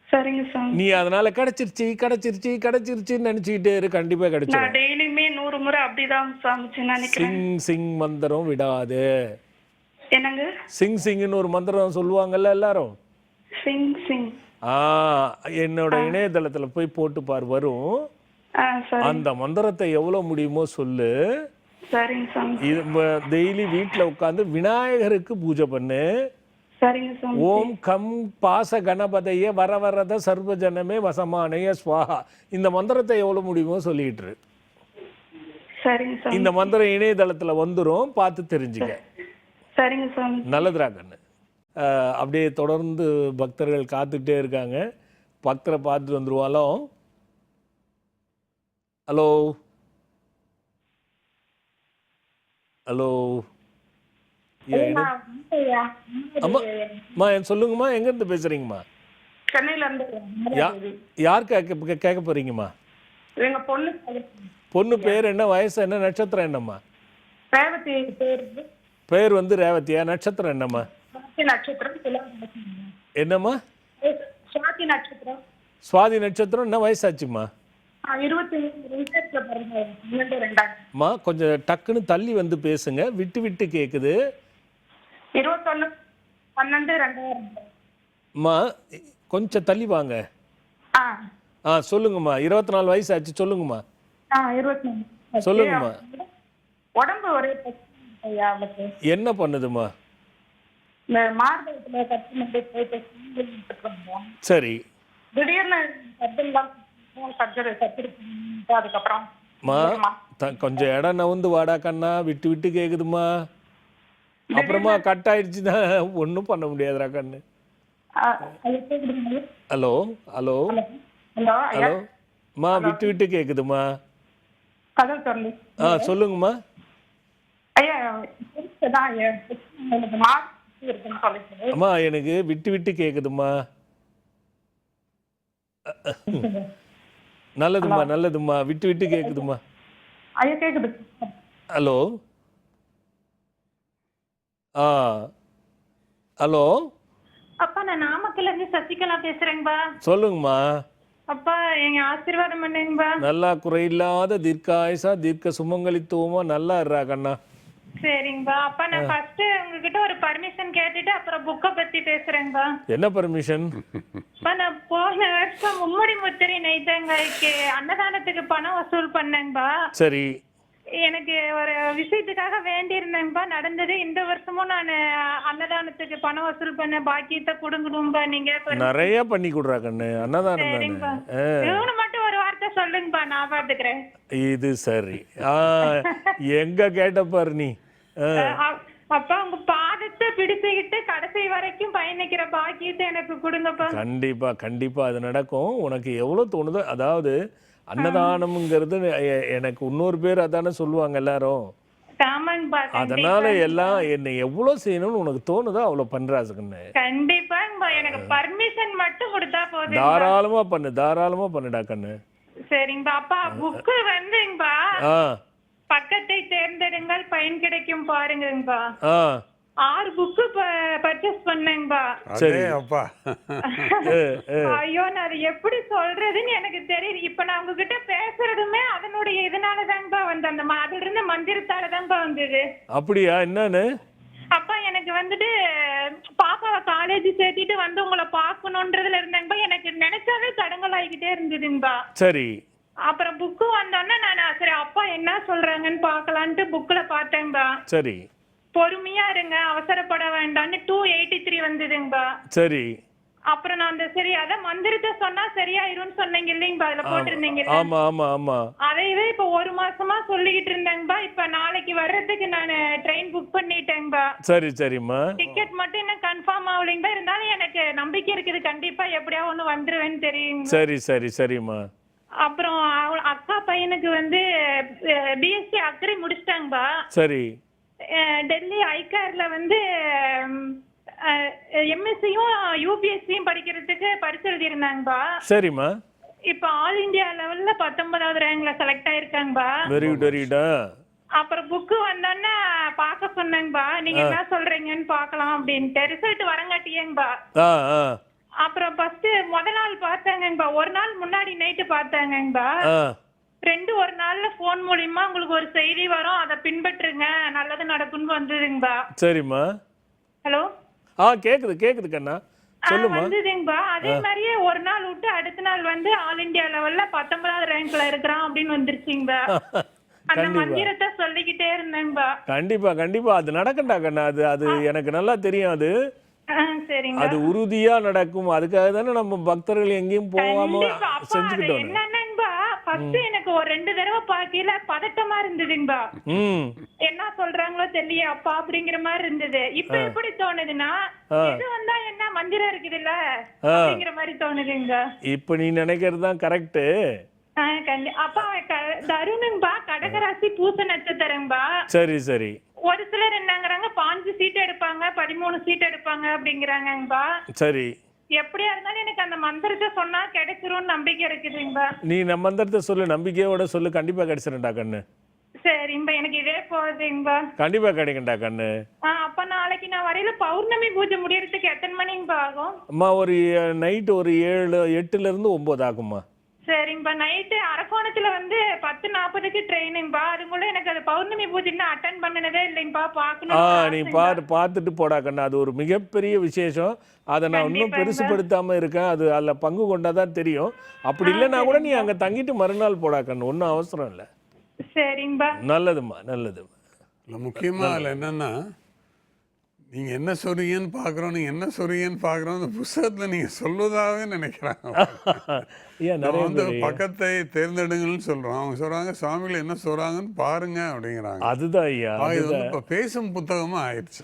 சரிங்க சாமி. நீ அதனால கிடைச்சிருச்சு கிடைச்சிருச்சு கிடைச்சிருச்சுன்னு நினைச்சுக்கிட்டே இரு, கண்டிப்பா கிடைச்சிடும். நான் டெய்லியுமே 100 முறை அப்படிதான் சாமிச்சு நினைக்கிறேன். சிங் சிங் மந்திரம் விடாது. என்னங்க? சிங் சிங்னு ஒரு மந்திரம் சொல்லுவாங்கல்ல எல்லாரும். சிங் சிங். என்னோட இணையதளத்துல போய் போட்டு பார், வரும். அந்த மந்திரத்தை எவ்வளவு முடியுமோ சொல்லு. சரிங்க சாமி. இது டெய்லி வீட்டுல உட்கார்ந்து விநாயகருக்கு பூஜை பண்ணு. சரிங்க சாமி. ஓம் கம் பாச கணபதையே வர வரத சர்வ ஜனமே வசமானய ஸ்வாஹா. இந்த மந்திரத்தை எவ்வளவு முடியுமோ சொல்லிட்டு. சரிங்க சாமி. இந்த மந்திரம் இணையதளத்துல வந்துரும், பார்த்து தெரிஞ்சுக்க. சரிங்க சாமி. நல்லதுரா கண்ணு. அப்படியே தொடர்ந்து பக்தர்கள் காத்துக்கிட்டே இருக்காங்க. பக்தரை பார்த்துட்டு வந்துருவாலோ. Hello hello. அம்மா சொல்லுங்கம்மா, எங்க இருந்து பேசுறீங்கம்மா? சென்னையில இருந்து. யார் கேட்க போறீங்கம்மா? எங்க பொண்ணு. பொண்ணு பேர் என்ன, வயசு என்ன, நட்சத்திரம் என்னம்மா? ரேவதி பேர் பேர் வந்து ரேவதியா? நட்சத்திரம் என்னம்மா? சுவாதி நட்சத்திரம், துலாம் ராசி. என்னம்மா? சுவாதி நட்சத்திரம். சுவாதி நட்சத்திரம். என்ன வயசாச்சும்மா? 23 பிறந்தவங்க. 12/2. அம்மா கொஞ்சம் டக்குன்னு தள்ளி வந்து பேசுங்க, விட்டு விட்டு கேட்குது. 21/12/2000. அம்மா கொஞ்சம் தள்ளி வாங்க. ஆ சொல்லுங்கம்மா. 24 வயசு ஆச்சு, சொல்லுங்கம்மா. 24. சொல்லுங்கம்மா. உடம்பு ஒரே பிரச்சனை ஐயா அவளுக்கு. என்ன பண்ணுதுமா? இந்த மார்பகத்துல கட்டி மட்டும் போயிட்டு இருக்கோம். சரி. திடீர்னு சர்ஜரி அதுக்கப்புறம் கொஞ்சம் இடம் நவுந்து வாடா கண்ணா, விட்டு விட்டு கேக்குதுமா. அப்புறமா கட் ஆயிடுச்சுன்னா ஒன்றும் பண்ண முடியாதுடா கண்ணு. ஹலோ ஹலோ ஹலோ ஹலோ அம்மா, விட்டு விட்டு கேக்குதுமா. கதவு திறந்து. சொல்லுங்கம்மா. ஐயா எனக்கு மார்க் இருக்குன்னு சொல்லிட்டு. அம்மா எனக்கு விட்டு விட்டு கேக்குதுமா. நல்லதும்மா நல்லதும்மா, விட்டு விட்டு கேக்குதுமா. ஐயா கேக்குது. ஹலோ ஹலோ அப்பா நான் நாமக்கல்ல இருந்து சசிகலா பேசுறேங்கப்பா. சொல்லுங்கம்மா. அப்பா எங்க ஆசீர்வாதம் பண்ணுங்கப்பா. நல்லா குறையில்லாத தீர்க்காயுசா தீர்க்க சுமங்கலித்துவமா நல்லா இருறா கண்ணா. சரிங்கப்பா. அப்பா நான் ஃபர்ஸ்ட் உங்ககிட்ட ஒரு பர்மிஷன் கேட்டுட்டு அப்புறம் புக்கை பத்தி பேசுறேங்கப்பா. என்ன பர்மிஷன்? அப்பா நான் போன வருஷம் மும்முடி முத்திரை நெய்தங்காய்க்கு அன்னதானத்துக்கு பணம் வசூல் பண்ணேங்கப்பா. சரி. எனக்கு ஒரு விஷயத்துக்காக வேண்டி இருந்தேங்கப்பா, நடந்தது. இந்த வருஷமும் நான் அன்னதானத்துக்கு பணம் வசூல் பண்ண பாக்கியத்தை கொடுங்கணும்பா. நீங்க நிறைய பண்ணி கொடுறா கண்ணு, அன்னதானம் சரிங்கப்பா. தானே. இவனு மட்டும் ஒரு வார்த்தை சொல்லுங்கப்பா, நான் பாத்துக்கிறேன். இது சரி. எங்க கேட்ட பாரு நீ. அப்பா உங்க பாதத்தை பிடிச்சுக்கிட்டு கடைசி வரைக்கும் பயணிக்கிற பாக்கியத்தை எனக்கு கொடுங்கப்பா. கண்டிப்பா கண்டிப்பா அது நடக்கும். உனக்கு எவ்வளவு தோணுதோ, அதாவது அன்னதானம்ங்கிறது எனக்கு இன்னொரு பேர் அதானே சொல்லுவாங்க எல்லாரும். அதனால எல்லாம் என்ன எவ்வளவு செய்யணும்னு உனக்கு தோணுதோ அவ்வளவு பண்றாசுக்கண்ணு. கண்டிப்பா எனக்கு பர்மிஷன் மட்டும் கொடுத்தா போதும். தாராளமா பண்ணு, தாராளமா பண்ணுடா கண்ணு. சரிங்கப்பா. அப்பா புக்கு வந்துங்கப்பா, பக்கத்தை தேர்ந்தெடுங்கள் பயன் கிடைக்கும் பாருங்கப்பா. 6 புக்கு பர்ச்சேஸ் பண்ணேங்கப்பா. சரி அப்பா. ஐயோ நான் அதை எப்படி சொல்றதுன்னு எனக்கு தெரியுது. இப்ப நான் உங்ககிட்ட பேசுறதுமே அதனுடைய இதனாலதாங்கப்பா வந்து அந்த அதுல இருந்த மந்திரத்தாலதான்ப்பா வந்தது. அப்படியா? என்னன்னு? அப்பா எனக்கு வந்துட்டு பாப்பாவை காலேஜ் சேர்த்திட்டு வந்து உங்களை பாக்கணும்ன்றதுல இருந்தாங்கப்பா. எனக்கு நினைச்சாவே தடங்கல் ஆகிக்கிட்டே இருந்ததுங்கப்பா. சரி. அப்புறம் புக்கு வந்தோன்னா நான் சரி அப்பா என்ன சொல்றாங்கன்னு பாக்கலான்ட்டு புக்ல பார்த்தேங்கப்பா. சரி. பொறுமையா இருங்க, அவசரப்பட வேண்டாம்னு 283 வந்ததுங்கப்பா. சரி. அப்புறம் நான் அந்த சரி அத மந்திரத்தை சொன்னா சரியாயிரும்னு சொன்னீங்க இல்லைங்கப்பா, அதுல போட்டிருந்தீங்க. ஆமா ஆமா ஆமா. அதையவே இப்ப 1 மாசமா சொல்லிக்கிட்டு இருந்தேங்கப்பா. இப்ப நாளைக்கு வர்றதுக்கு நான் ட்ரெயின் புக் பண்ணிட்டேங்கப்பா. சரி சரிம்மா. டிக்கெட் மட்டும் இன்னும் கன்ஃபார்ம் ஆகலைங்கப்பா. இருந்தாலும் எனக்கு நம்பிக்கை இருக்குது, கண்டிப்பா எப்படியா ஒண்ணு வந்துருவேன்னு தெரியுங்க. சரி சரி சரிம்மா. அப்புறம் அக்கா பையனுக்கு வந்து பிஎஸ்சி அக்ரி முடிச்சிட்டாங்கப்பா. சரி. டெல்லி ஐகார்ல வந்து எம்எஸ்சியும் யூபிஎஸ்சியும் படிக்கிறதுக்கு பரிசு எழுதியிருந்தாங்கப்பா. சரிம்மா. இப்ப ஆல் இந்தியா லெவல்ல 19வது ரேங்க்ல செலக்ட் ஆயிருக்காங்கப்பா. Very good very good. அப்புறம் புக்கு வந்தோன்னா பாக்க சொன்னாங்கப்பா. நீங்க என்ன சொல்றீங்கன்னு பாக்கலாம் அப்படின்ட்டு ரிசல்ட் வரங்காட்டியேங்கப்பா. அப்புறம் ஃபர்ஸ்ட் முதல் நாள் பார்த்தாங்கப்பா, ஒரு நாள் முன்னாடி நைட்டு பார்த்தாங்கப்பா. ஒரு நாள்ல போன் மூலியமா உங்களுக்கு ஒரு செய்தி வரும், அதை பின்பற்றுங்க, நல்லது நடக்கும்னு வந்ததுங்கப்பா. சரிம்மா. ஹலோ. கேக்குது கேக்குது கண்ணா, சொல்லுமா. வந்ததுங்கப்பா. அதே மாதிரியே ஒரு நாள் விட்டு அடுத்த நாள் வந்து ஆல் இந்தியா லெவல்ல 19வது ரேங்க்ல இருக்கிறான் அப்படின்னு வந்துருச்சுங்கப்பா. அந்த மந்திரத்தை சொல்லிக்கிட்டே இருந்தேங்கப்பா. கண்டிப்பா கண்டிப்பா அது நடக்கண்டா கண்ணா. அது எனக்கு நல்லா தெரியும். அது சரிங்க, அது உறுதியா நடக்கும். அதுக்காக தானே நம்ம பக்தர்கள் எங்கேயும் போகாம செஞ்சுக்கிட்டோம். என்னன்னேங்கப்பா ஃபர்ஸ்ட் எனக்கு ஒரு 2 தடவை பாக்கல பதட்டமா இருந்ததுங்கப்பா. என்ன சொல்றாங்களோ தெரியல அப்பா அப்படிங்கிற மாதிரி இருந்தது. இப்ப எப்படி தோணுதுன்னா இது வந்தா என்ன மந்திரம் இருக்குதுல்ல அப்படிங்கிற மாதிரி தோணுதுங்க. இப்ப நீ நினைக்கிறது தான் கரெக்ட். அப்பா தருணுங்கப்பா கடகராசி பூச நட்சத்திரங்கப்பா. சரி சரி. ஒரு சிலர் என்னங்கறாங்க 5 சீட் எடுப்பாங்க 13 சீட் எடுப்பாங்க அப்படிங்கறாங்கப்பா. சரி. எப்படியா இருந்தாலும் எனக்கு அந்த மந்திரத்தை சொன்னா கிடைச்சிரும் நம்பிக்கை இருக்குதுங்கப்பா. நீ நம்ம மந்திரத்தை சொல்லு, நம்பிக்கையோட சொல்லு, கண்டிப்பா கிடைச்சிரும்டா கண்ணு. சரிம்பா, எனக்கு இதே போகுதுங்கப்பா. கண்டிப்பா கிடைக்கும்டா கண்ணு. அப்ப நாளைக்கு நான் வரையில பௌர்ணமி பூஜை முடியறதுக்கு எத்தனை மணிங்கப்பா ஆகும்? அம்மா ஒரு நைட்டு ஒரு 8ல இருந்து 9 ஆகும்மா. சரிங்கப்பா, நைட்டு அரக்கோணத்துல வந்து 10:40க்கு ட்ரெயினுங்கப்பா. அதுக்குள்ள எனக்கு அது பௌர்ணமி பூஜை இன்னும் அட்டன் பண்ணனதே இல்லைங்கப்பா, பார்க்கணும். நீ பார்த்துட்டு போடா கண்ணு. அது ஒரு மிகப்பெரிய விசேஷம். அதை நான் இன்னும் பெருசுபடுத்தாம இருக்கேன். அது அதில் பங்கு கொண்டாதான் தெரியும். அப்படி இல்லைன்னா கூட நீ அங்கே தங்கிட்டு மறுநாள் போடா கண்ணு, ஒன்றும் அவசரம் இல்லை. சரிங்கப்பா. நல்லதும்மா நல்லதும்மா. இல்லை முக்கியமாக அதில் என்னென்னா, நீங்கள் என்ன சொல்றீங்கன்னு பார்க்குறோம், நீங்கள் என்ன சொல்றீங்கன்னு பார்க்குறோம், அந்த புஸ்தகத்தில் நீங்கள் சொல்லுவதாகவே நினைக்கிறாங்க. நம்ம வந்து பக்கத்தை தேர்ந்தெடுங்கள்னு சொல்கிறோம், அவங்க சொல்கிறாங்க சுவாமிகள் என்ன சொல்கிறாங்கன்னு பாருங்க அப்படிங்கிறாங்க. அதுதான் ஐயா, இது வந்து இப்போ பேசும் புத்தகமாக ஆயிடுச்சு.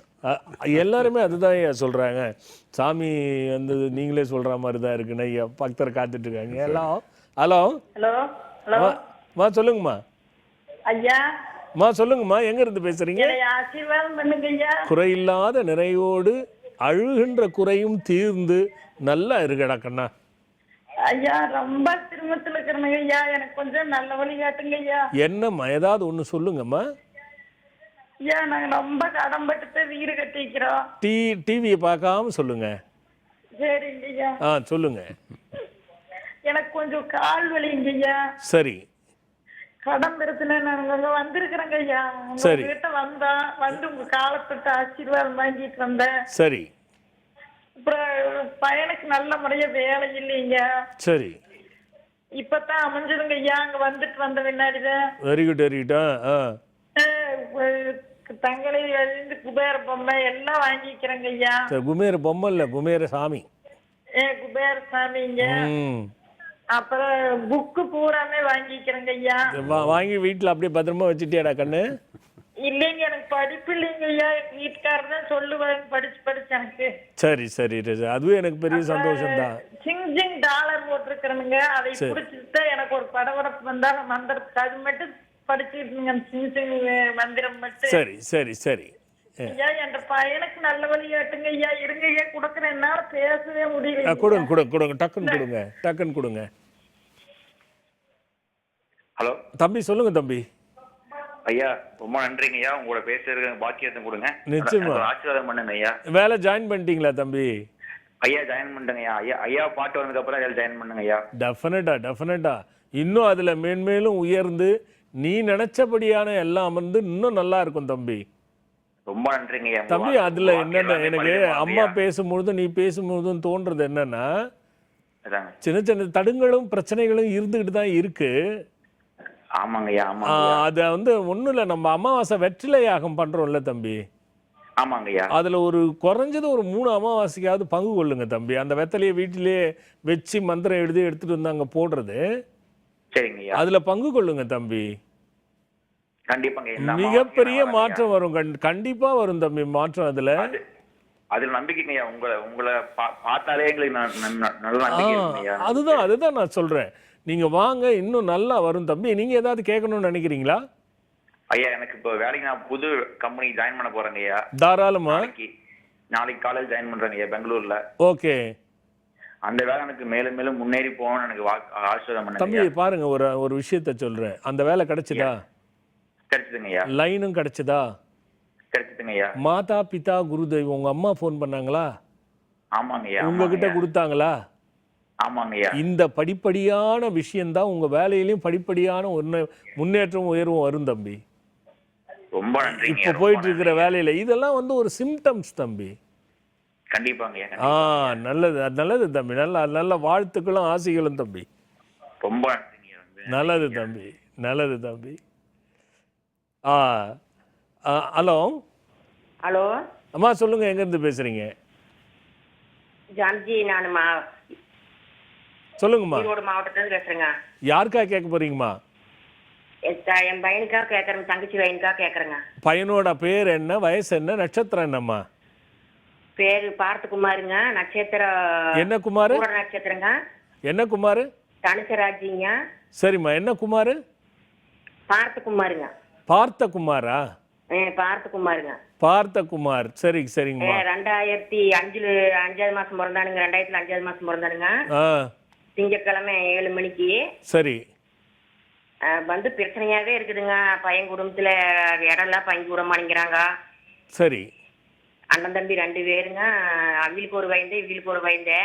எல்லாருமே அதுதான் ஐயா சொல்கிறாங்க. சாமி வந்து நீங்களே சொல்கிற மாதிரி தான் இருக்குன்னு ஐயா பக்தரை காத்துட்டு இருக்காங்க. எல்லாம் ஹலோ ஹலோ ஹலோ மா சொல்லுங்கம்மா. ஐயா மா சொல்லுங்கம்மா, எங்க இருந்து பேசுறீங்க? ஆசீர்வாதம் பண்ணுங்க ஐயா. குறையில்லாத நிறைவோடு அழுகின்ற குறையும் தீர்ந்து நல்லா இருக்கடா கண்ணா. ஐயா ரொம்ப சிரமத்தில் இருக்கிறேங்க ஐயா, எனக்கு கொஞ்சம் நல்ல வழி காட்டுங்க ஐயா. என்னம்மா ஏதாவது ஒன்று சொல்லுங்கம்மா. ஐயா நாங்க ரொம்ப கடன்பட்டு வீடு கட்டிக்கிறோம். டிவியை பார்க்காம சொல்லுங்க. சரிங்க ஐயா. சொல்லுங்க. எனக்கு கொஞ்சம் கால் வலிங்க ஐயா. சரி. கடன் பிரச்சனை, நாங்க வந்திருக்கிறேங்க ஐயா. சரி. உங்ககிட்ட வந்து உங்க காலத்துட்டு ஆசீர்வாதம் வாங்கிட்டு வந்தேன். சரி. அப்புறம் பையனுக்கு நல்ல முறையா வேலை இல்லைங்க. சரி. இப்பதான் அமைஞ்சதுங்க ஐயா, அங்க வந்துட்டு வந்த பின்னாடிதான். Very good very good. தங்களை எழுந்து குபேர பொம்மை எல்லாம் வாங்கிக்கிறேங்க ஐயா. குபேர பொம்மை இல்ல, குபேர சாமி. குபேர சாமிங்க. அப்புறம் புக்கு பூராமே வாங்கிக்கிறேங்க ஐயா. வாங்கி வீட்டுல அப்படியே பத்திரமா வச்சுட்டியாடா கண்ணு? இல்லைங்க, எனக்கு படிப்பு இல்லைங்க ஐயா. வீட்டுக்காரர் தான் சொல்லுவாங்க படிச்சு எனக்கு. சரி சரி, அதுவே எனக்கு பெரிய சந்தோஷம் தான். சிங் டாலர் போட்டிருக்கிறேனுங்க, அதை பிடிச்சிட்டு எனக்கு ஒரு படபடப்பு வந்தாலும் மந்திரத்துக்கு அது மட்டும் படிச்சுட்டு சிங் மந்திரம் மட்டும். சரி சரி சரி ஐயா, என் பையனுக்கு நல்ல வழி காட்டுங்க ஐயா. இருங்க ஐயா, கொடுக்குறேன், என்னால பேசவே முடியல. கொடுங்க டக்குன்னு கொடுங்க. ஹலோ தம்பி சொல்லுங்க தம்பி. ஐயா ரொம்ப நன்றிங்க ஐயா, உங்களோட பேசுறது பாக்கியத்தை கொடுங்க. நிச்சயமா ஆசீர்வாதம் பண்ணுங்க ஐயா. வேலை ஜாயின் பண்ணிட்டீங்களா தம்பி? ஐயா ஜாயின் பண்ணுங்க ஐயா. ஐயா பாட்டு வந்ததுக்கு அப்புறம் ஜாயின் பண்ணுங்க ஐயா. டெஃபினட்டா இன்னும் அதுல மேன்மேலும் உயர்ந்து நீ நினைச்சபடியான எல்லாம் அமர்ந்து இன்னும் நல்லா இருக்கும் தம்பி. ரொம்ப நன்றிங்க ஐயா. தம்பி அதுல என்னென்ன எனக்கு அம்மா பேசும்பொழுதும் நீ பேசும்பொழுதும் தோன்றது என்னன்னா, சின்ன சின்ன தடுங்களும் பிரச்சனைகளும் இருந்துகிட்டு தான் இருக்கு. ஆமாங்க ஐயா. அது வந்து ஒண்ணும் இல்ல, நம்ம அமாவாசை வெற்றிலை யாகம் பண்றோம்ல தம்பி. ஆமாங்க ஐயா. அதுல ஒரு குறைஞ்சது ஒரு 3 அமாவாசைக்காவது பங்கு கொள்ளுங்க தம்பி. அந்த வெத்தலையை வீட்டிலேயே வச்சு மந்திரம் எழுதி எடுத்துட்டு வந்து அங்க போடுறது. சரிங்க ஐயா. அதுல பங்கு கொள்ளுங்க தம்பி. கண்டிப்பாங்க. மிகப்பெரிய மாற்றம் வரும், கண்டிப்பா வரும் தம்பி மாற்றம். அதுல நம்பிக்கைங்க ஐயா. உங்களை பார்த்தாலே எங்களுக்கு நல்ல நம்பிக்கை. அதுதான் நான் சொல்றேன். நீங்க வாங்க, இன்னும் நல்லா வரும் தம்பி. நீங்க ஏதாவது கேட்கணும்னு நினைக்கிறீங்களா? ஐயா எனக்கு இப்போ வேலைக்கு நான் புது கம்பெனி ஜாயின் பண்ண போறேங்க ஐயா. தாராளமா. நாளைக்கு காலையில் ஜாயின் பண்றேங்க ஐயா பெங்களூர்ல. ஓகே. அந்த வேலை எனக்கு மேலும் மேலும் முன்னேறி போகணும்னு எனக்கு ஆசீர்வாதம் பண்ணுங்க தம்பி. பாருங்க, ஒரு விஷயத்த சொல்றேன். அந்த வேலை கிடைச்சதா? கிடைச்சதுங்க ஐயா. லைனும் கிடைச்சதா? கிடைச்சதுங்க ஐயா. மாதா பிதா குரு தெய்வம் உங்க அம்மா ஃபோன் பண்ணாங்களா? ஆமாங்க ஐயா. உங்ககிட்ட கொடுத்தாங்களா? ஆமாங்க ஐயா. இந்த படிப்படியான விஷயம்தான் உங்க வேலையிலயும் படிப்படியான முன்னேற்றம் உயர்வும் வரும் தம்பி. ரொம்ப நன்றி. இப்ப போயிட்டு இருக்கிற வேலையில இதெல்லாம் வந்து ஒரு சிம்டம்ஸ் தம்பி. கண்டிப்பாங்க. நல்லது தம்பி. நல்ல வாழ்த்துக்களும் ஆசைகளும் தம்பி. ரொம்ப நன்றிங்க. நல்லது தம்பி. ஹலோ ஹலோ அம்மா சொல்லுங்க, எங்க இருந்து பேசுறீங்க? ஜான்ஜி, நானுமா சொல்லுங்கம்மா. ஈரோடு மாவட்டத்துல பேசுறேங்க. யாருக்கா கேட்க போறீங்கம்மா? என் பையனுக்காக கேட்கறேன், தங்கச்சி பையனுக்காக கேட்கறேங்க. பையனோட பேர் என்ன, வயசு என்ன, நட்சத்திரம் என்னம்மா? பேரு பார்த்தகுமாருங்க. நட்சத்திரம் என்ன குமார்? நட்சத்திரங்க. என்ன குமார்? தனுசராஜிங்க. சரிம்மா. என்ன குமார்? பார்த்தகுமாருங்க. பார்த்தகுமாரா? பார்த்தகுமாருங்க. பார்த்தகுமார். சரிங்கம்மா. 2005 மாசம் பிறந்தானுங்க. 2005 மாசம் பிறந்தானுங்க. திங்கட்கிழமை 7 மணிக்கு. சரி. வந்து பிரச்சனையாவே இருக்குதுங்க. பையன் குடும்பத்துல இடம்லாம் பங்கி விட மாட்டேங்கிறாங்க. சரி அண்ணன் தம்பி 2 பேருங்க. அவங்களுக்கு ஒரு வயந்து, இவங்களுக்கு ஒரு வயந்து.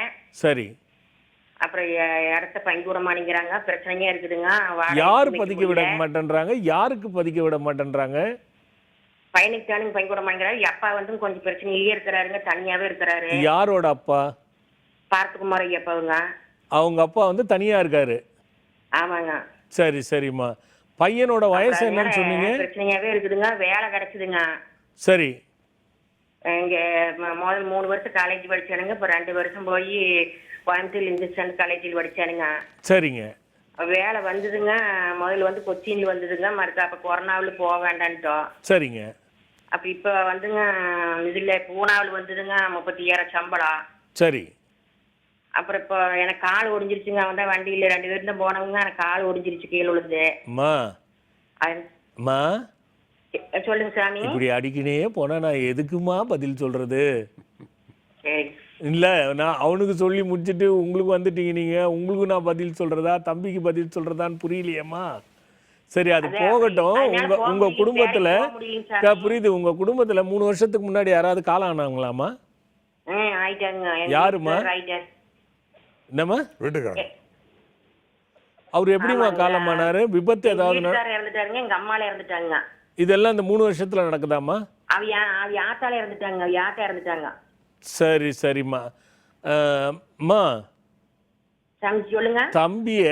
சரி. அப்புறம் இடத்த பங்கி விட மாட்டேங்கிறாங்க. பிரச்சனையா இருக்குதுங்க. யாரு பதிக்க விட மாட்டேன்றாங்க? யாருக்கு பதிக்க விட மாட்டேன்றாங்க? பையனுக்கு தானுங்க பங்கி விட மாட்டேங்கிறாரு. அப்பா வந்து கொஞ்சம் பிரச்சனையிலேயே இருக்கிறாருங்க. தனியாவே இருக்கிறாரு. யாரோட அப்பா? பார்த்துக்குமார் ஐயப்பாவுங்க. அவங்க அப்பா வந்து தனியா இருக்காரு. ஆமாங்க. சரி சரிம்மா. பையனோட வயசு என்னன்னு சொன்னீங்க? பிரச்சனையாவே இருக்குதுங்க. வேலை கிடைச்சதுங்க. சரி. இங்க முதல் 3 வருஷம் காலேஜ் படிச்சானுங்க. இப்போ 2 வருஷம் போய் கோயம்புத்தூர் இந்துஸ்தான் காலேஜில் படிச்சானுங்க. சரிங்க. வேலை வந்ததுங்க. முதல்ல வந்து கொச்சின்ல வந்ததுங்க. மறுக்க அப்போ கொரோனாவில் போக வேண்டான்ட்டோம். சரிங்க. அப்போ இப்போ வந்துங்க இதில் பூனாவில் வந்ததுங்க. 30,000 சம்பளம். சரி. அப்புறம் இப்போ எனக்கு கால் ஒடிஞ்சிருச்சுங்க. அவன் தான் வண்டியில் 2 பேரும் தான் போனவங்க. எனக்கு கால் ஒடிஞ்சிருச்சு கீழே விழுந்து. அம்மா அம்மா சொல்லுங்க சாமி. இப்படி அடிக்கினே போனா நான் எதுக்குமா பதில் சொல்றது? சரி. இல்லை, நான் அவனுக்கு சொல்லி முடிச்சுட்டு உங்களுக்கு வந்துட்டீங்க. நீங்கள் உங்களுக்கு நான் பதில் சொல்கிறதா தம்பிக்கு பதில் சொல்கிறதான்னு புரியலையேம்மா. சரி, அது போகட்டும். உங்கள் குடும்பத்தில் புரியுது. உங்கள் குடும்பத்தில் 3 வருஷத்துக்கு முன்னாடி யாராவது காலம் ஆனாங்களாம்மா? யாருமா? என்னம்மா? வீட்டுக்காரர். அவர் எப்படிமா காலமானாரு? விபத்து ஏதாவது? இறந்துட்டாருங்க. எங்க அம்மால இறந்துட்டாங்க. இதெல்லாம் இந்த 3 வருஷத்துல நடக்குதாம்மா? அவ ஆத்தால இறந்துட்டாங்க. யாத்தா இறந்துட்டாங்க. சரி சரிம்மா. அம்மா சொல்லுங்க. தம்பிய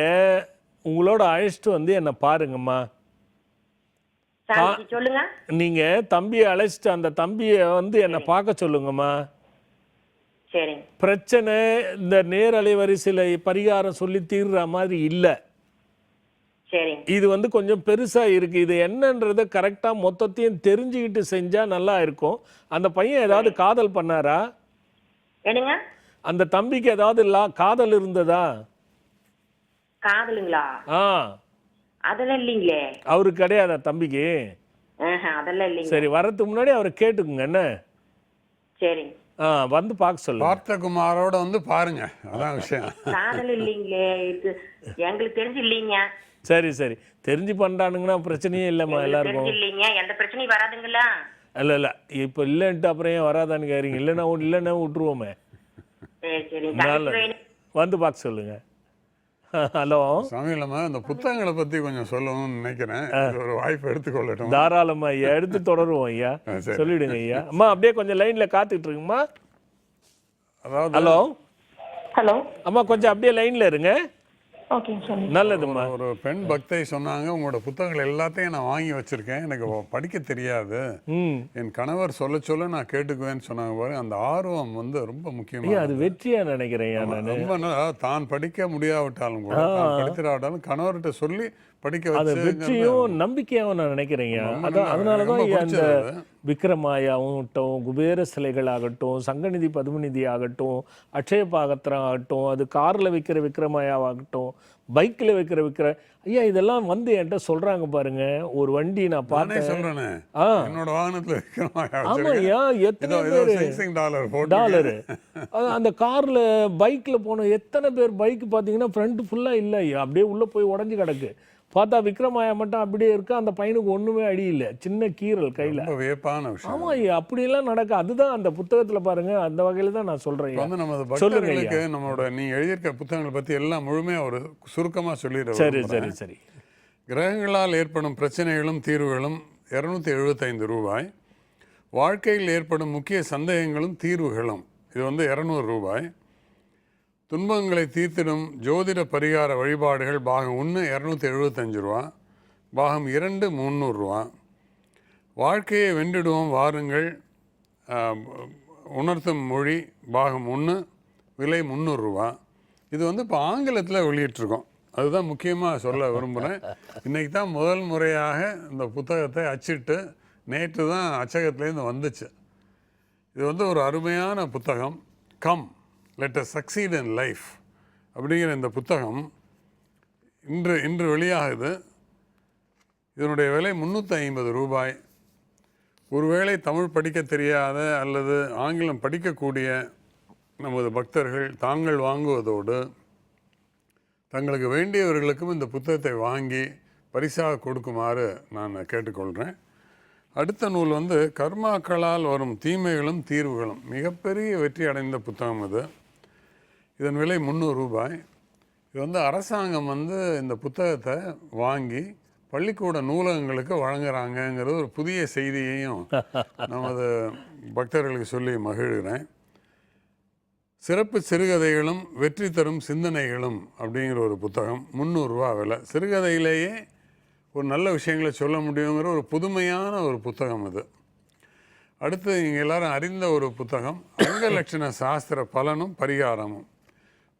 உங்களோட அழைச்சிட்டு வந்து என்ன பாருங்கம்மா. சொல்லுங்க. நீங்க தம்பியை அழைச்சிட்டு அந்த தம்பியை வந்து என்ன பார்க்க சொல்லுங்கம்மா. சரி. பிரச்சனை இந்த நேரலைவரிசையில பரிகாரம் சொல்லி தீர்ற மாதிரி இல்லை. சரி. இது வந்து கொஞ்சம் பெருசா இருக்கு. இது என்னன்றத கரெக்டா மொத்தத்தையும் தெரிஞ்சுக்கிட்டு செஞ்சா நல்லா இருக்கும். அந்த பையன் ஏதாவது காதல் பண்ணாரா? என்னங்க? அந்த தம்பிக்கு ஏதாவது காதல் இருந்ததா? காதலுங்களா? அதெல்லாம் இல்லீங்களே. அவருக்கு கிடையாதா தம்பிக்கு? அதெல்லாம் இல்லீங்க. சரி, வரதுக்கு முன்னாடி அவரை கேட்டுக்குங்க என்ன. சரி. வந்து பார்க்க சொல்லுங்க. பார்த்தகுமாரோட வந்து பாருங்க. அதான் விஷயம். காதல் இல்லீங்களே. இது எங்களுக்கு தெரிஞ்சு இல்லீங்க. சரி சரி, தெரிஞ்சு பண்றானுங்கன்னா பிரச்சனையே இல்லைம்மா. எல்லாருக்கும் இல்லீங்க. எந்த பிரச்சனையும் வராதுங்களா? இல்ல இல்ல, இப்போ இல்லைன்ட்டு அப்புறம் ஏன் வராதான்னு கேறீங்க? இல்லைன்னா விட்டுருவோமே. வந்து பார்க்க சொல்லுங்க. ஹலோ சாமி, இல்லாம இந்த புத்தகங்களை பத்தி கொஞ்சம் சொல்லணும்னு நினைக்கிறேன். ஒரு வாய்ப்பு எடுத்துக்கொள்ளட்டும். தாராளமா ஐயா, எடுத்து தொடருவோம் ஐயா. சொல்லிடுங்க ஐயா. அம்மா அப்படியே கொஞ்சம் லைன்ல காத்துட்டு இருக்குமா. அதாவது ஹலோ ஹலோ. அம்மா கொஞ்சம் அப்படியே லைன்ல இருங்க. நல்லதும்மா. ஒரு பெண் பக்தை சொன்னாங்க, உங்களோட புத்தகங்கள் எல்லாத்தையும் நான் வாங்கி வச்சிருக்கேன், எனக்கு படிக்க தெரியாது, என் கணவர் சொல்ல சொல்ல நான் கேட்டுக்குவேன்னு சொன்னாங்க பாரு. அந்த ஆர்வம் வந்து ரொம்ப முக்கியமா. அது வெற்றியா நினைக்கிறேன். ரொம்ப தான் படிக்க முடியாவிட்டாலும் கூட, தான் படித்திராவிட்டாலும் கணவர்கிட்ட சொல்லி படிக்க வச்சு வெற்றியும் நம்பிக்கையாவும் நான் நினைக்கிறேன். அதனாலதான் அந்த விக்ரமாயாகட்டும், குபேர சிலைகள் ஆகட்டும், சங்கநிதி பதுமநிதி ஆகட்டும், அக்ஷய பாகத்திரம் ஆகட்டும், அது கார்ல வைக்கிற விக்ரமாயாவாகட்டும், பைக்கில் வைக்கிற ஐயா, இதெல்லாம் வந்து என்கிட்ட சொல்றாங்க பாருங்க. ஒரு வண்டி நான் பார்த்தேன். என்னோட வாகனத்துல ஆமா ஐயா, எத்தனை பேர் டாலரு அந்த கார்ல பைக்ல போன எத்தனை பேர் பைக் பாத்தீங்கன்னா ஃப்ரண்ட் ஃபுல்லா இல்லை ஐயா, அப்படியே உள்ள போய் உடஞ்சி கிடக்கு. பார்த்தா விக்ரமாயா மட்டும் அப்படியே இருக்கு. அந்த பையனுக்கு ஒண்ணுமே அடி இல்லை, சின்ன கீரல் கையில. ஆமா ஐயா, அப்படியெல்லாம் நடக்க. அதுதான் அந்த புத்தகத்துல பாருங்க. அந்த வகையில தான் நான் சொல்றேன். சொல்லுங்க. நம்மளோட நீ எழுதியிருக்க புத்தகங்களை பத்தி எல்லாம் முழுமையா ஒரு சுருக்கமா சொல்லிடுறேன். சரி சரி சரி. கிரகங்களால் ஏற்படும் பிரச்சனைகளும் தீர்வுகளும் 275 ரூபாய். வாழ்க்கையில் ஏற்படும் முக்கிய சந்தேகங்களும் தீர்வுகளும் இது வந்து 200 ரூபாய். துன்பங்களை தீர்த்திடும் ஜோதிட பரிகார வழிபாடுகள் பாகம் 1 275 ரூபா, பாகம் 2 300 ரூபா. வாழ்க்கையை வென்றிடுவோம் வாருங்கள் உணர்த்தும் மொழி பாகம் 1 விலை 300 ரூபா. இது வந்து இப்போ ஆங்கிலத்தில் வெளியிட்டிருக்கோம். அதுதான் முக்கியமாக சொல்ல விரும்புகிறேன். இன்றைக்கி தான் முதல் முறையாக இந்த புத்தகத்தை அச்சிட்டு நேற்று தான் அச்சகத்துலேருந்து வந்துச்சு. இது வந்து ஒரு அருமையான புத்தகம். Come let us succeed in life அப்படிங்கிற இந்த புத்தகம் இன்று வெளியாகுது. இதனுடைய விலை 350 ரூபாய். ஒருவேளை தமிழ் படிக்க தெரியாத அல்லது ஆங்கிலம் படிக்கக்கூடிய நமது பக்தர்கள் தாங்கள் வாங்குவதோடு தங்களுக்கு வேண்டியவர்களுக்கும் இந்த புத்தகத்தை வாங்கி பரிசாக கொடுக்குமாறு நான் கேட்டுக்கொள்கிறேன். அடுத்த நூல் வந்து கர்மாக்களால் வரும் தீமைகளும் தீர்வுகளும், மிகப்பெரிய வெற்றி அடைந்த புத்தகம் இது. இதன் விலை 300 ரூபாய். இது வந்து அரசாங்கம் வந்து இந்த புத்தகத்தை வாங்கி பள்ளிக்கூட நூலகங்களுக்கு வழங்குறாங்கங்கிறது ஒரு புதிய செய்தியையும் நமது பக்தர்களுக்கு சொல்லி மகிழ்கிறேன். சிறப்பு சிறுகதைகளும் வெற்றி தரும் சிந்தனைகளும் அப்படிங்கிற ஒரு புத்தகம், 300 ரூபா விலை. சிறுகதையிலேயே ஒரு நல்ல விஷயங்களை சொல்ல முடியுங்கிற ஒரு புதுமையான ஒரு புத்தகம் இது. அடுத்து நீங்கள் எல்லாரும் அறிந்த ஒரு புத்தகம், அங்கலட்சண சாஸ்திர பலனும் பரிகாரமும்.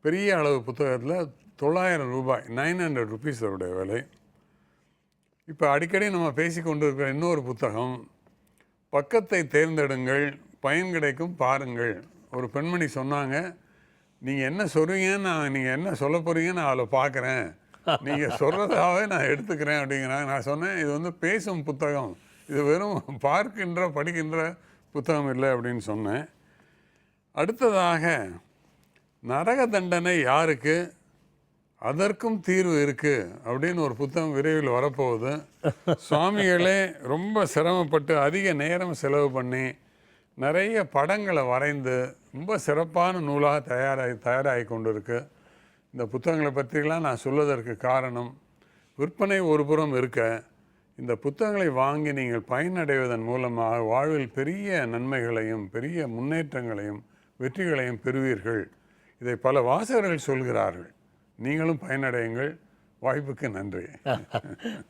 பெரிய அளவு புத்தகத்தில் 900 ரூபாய், 900 ருபீஸ் அவருடைய விலை. இப்போ அடிக்கடி நம்ம பேசி கொண்டு இருக்கிற இன்னொரு புத்தகம், பக்கத்தை தேர்ந்தெடுங்கள், பயன் கிடைக்கும் பாருங்கள். ஒரு பெண்மணி சொன்னாங்க, நீங்கள் என்ன சொல்கிறீங்கன்னு நீங்கள் என்ன சொல்ல போகிறீங்கன்னு நான் அதில் பார்க்குறேன், நீங்கள் சொல்கிறதாவே நான் எடுத்துக்கிறேன் அப்படிங்கிறாங்க. நான் சொன்னேன், இது வந்து பேசும் புத்தகம், இது வெறும் பார்க்கின்ற படிக்கின்ற புத்தகம் இல்லை அப்படின்னு சொன்னேன். அடுத்ததாக நரக தண்டனை யாருக்கு, அதற்கும் தீர்வு இருக்குது அப்படின்னு ஒரு புத்தகம் விரைவில் வரப்போகுது. சுவாமிகளே ரொம்ப சிரமப்பட்டு அதிக நேரம் செலவு பண்ணி நிறைய படங்களை வரைந்து ரொம்ப சிறப்பான நூலாக தயாராகி கொண்டு இருக்கு. இந்த புத்தகங்களை பற்றிலாம் நான் சொல்வதற்கு காரணம், விற்பனை ஒரு புறம் இருக்க, இந்த புத்தகங்களை வாங்கி நீங்கள் பயனடைவதன் மூலமாக வாழ்வில் பெரிய நன்மைகளையும் பெரிய முன்னேற்றங்களையும் வெற்றிகளையும் பெறுவீர்கள். இதை பல வாசகர்கள் சொல்கிறார்கள். நீங்களும் பயனடையுங்கள். வாய்ப்புக்கு நன்றி.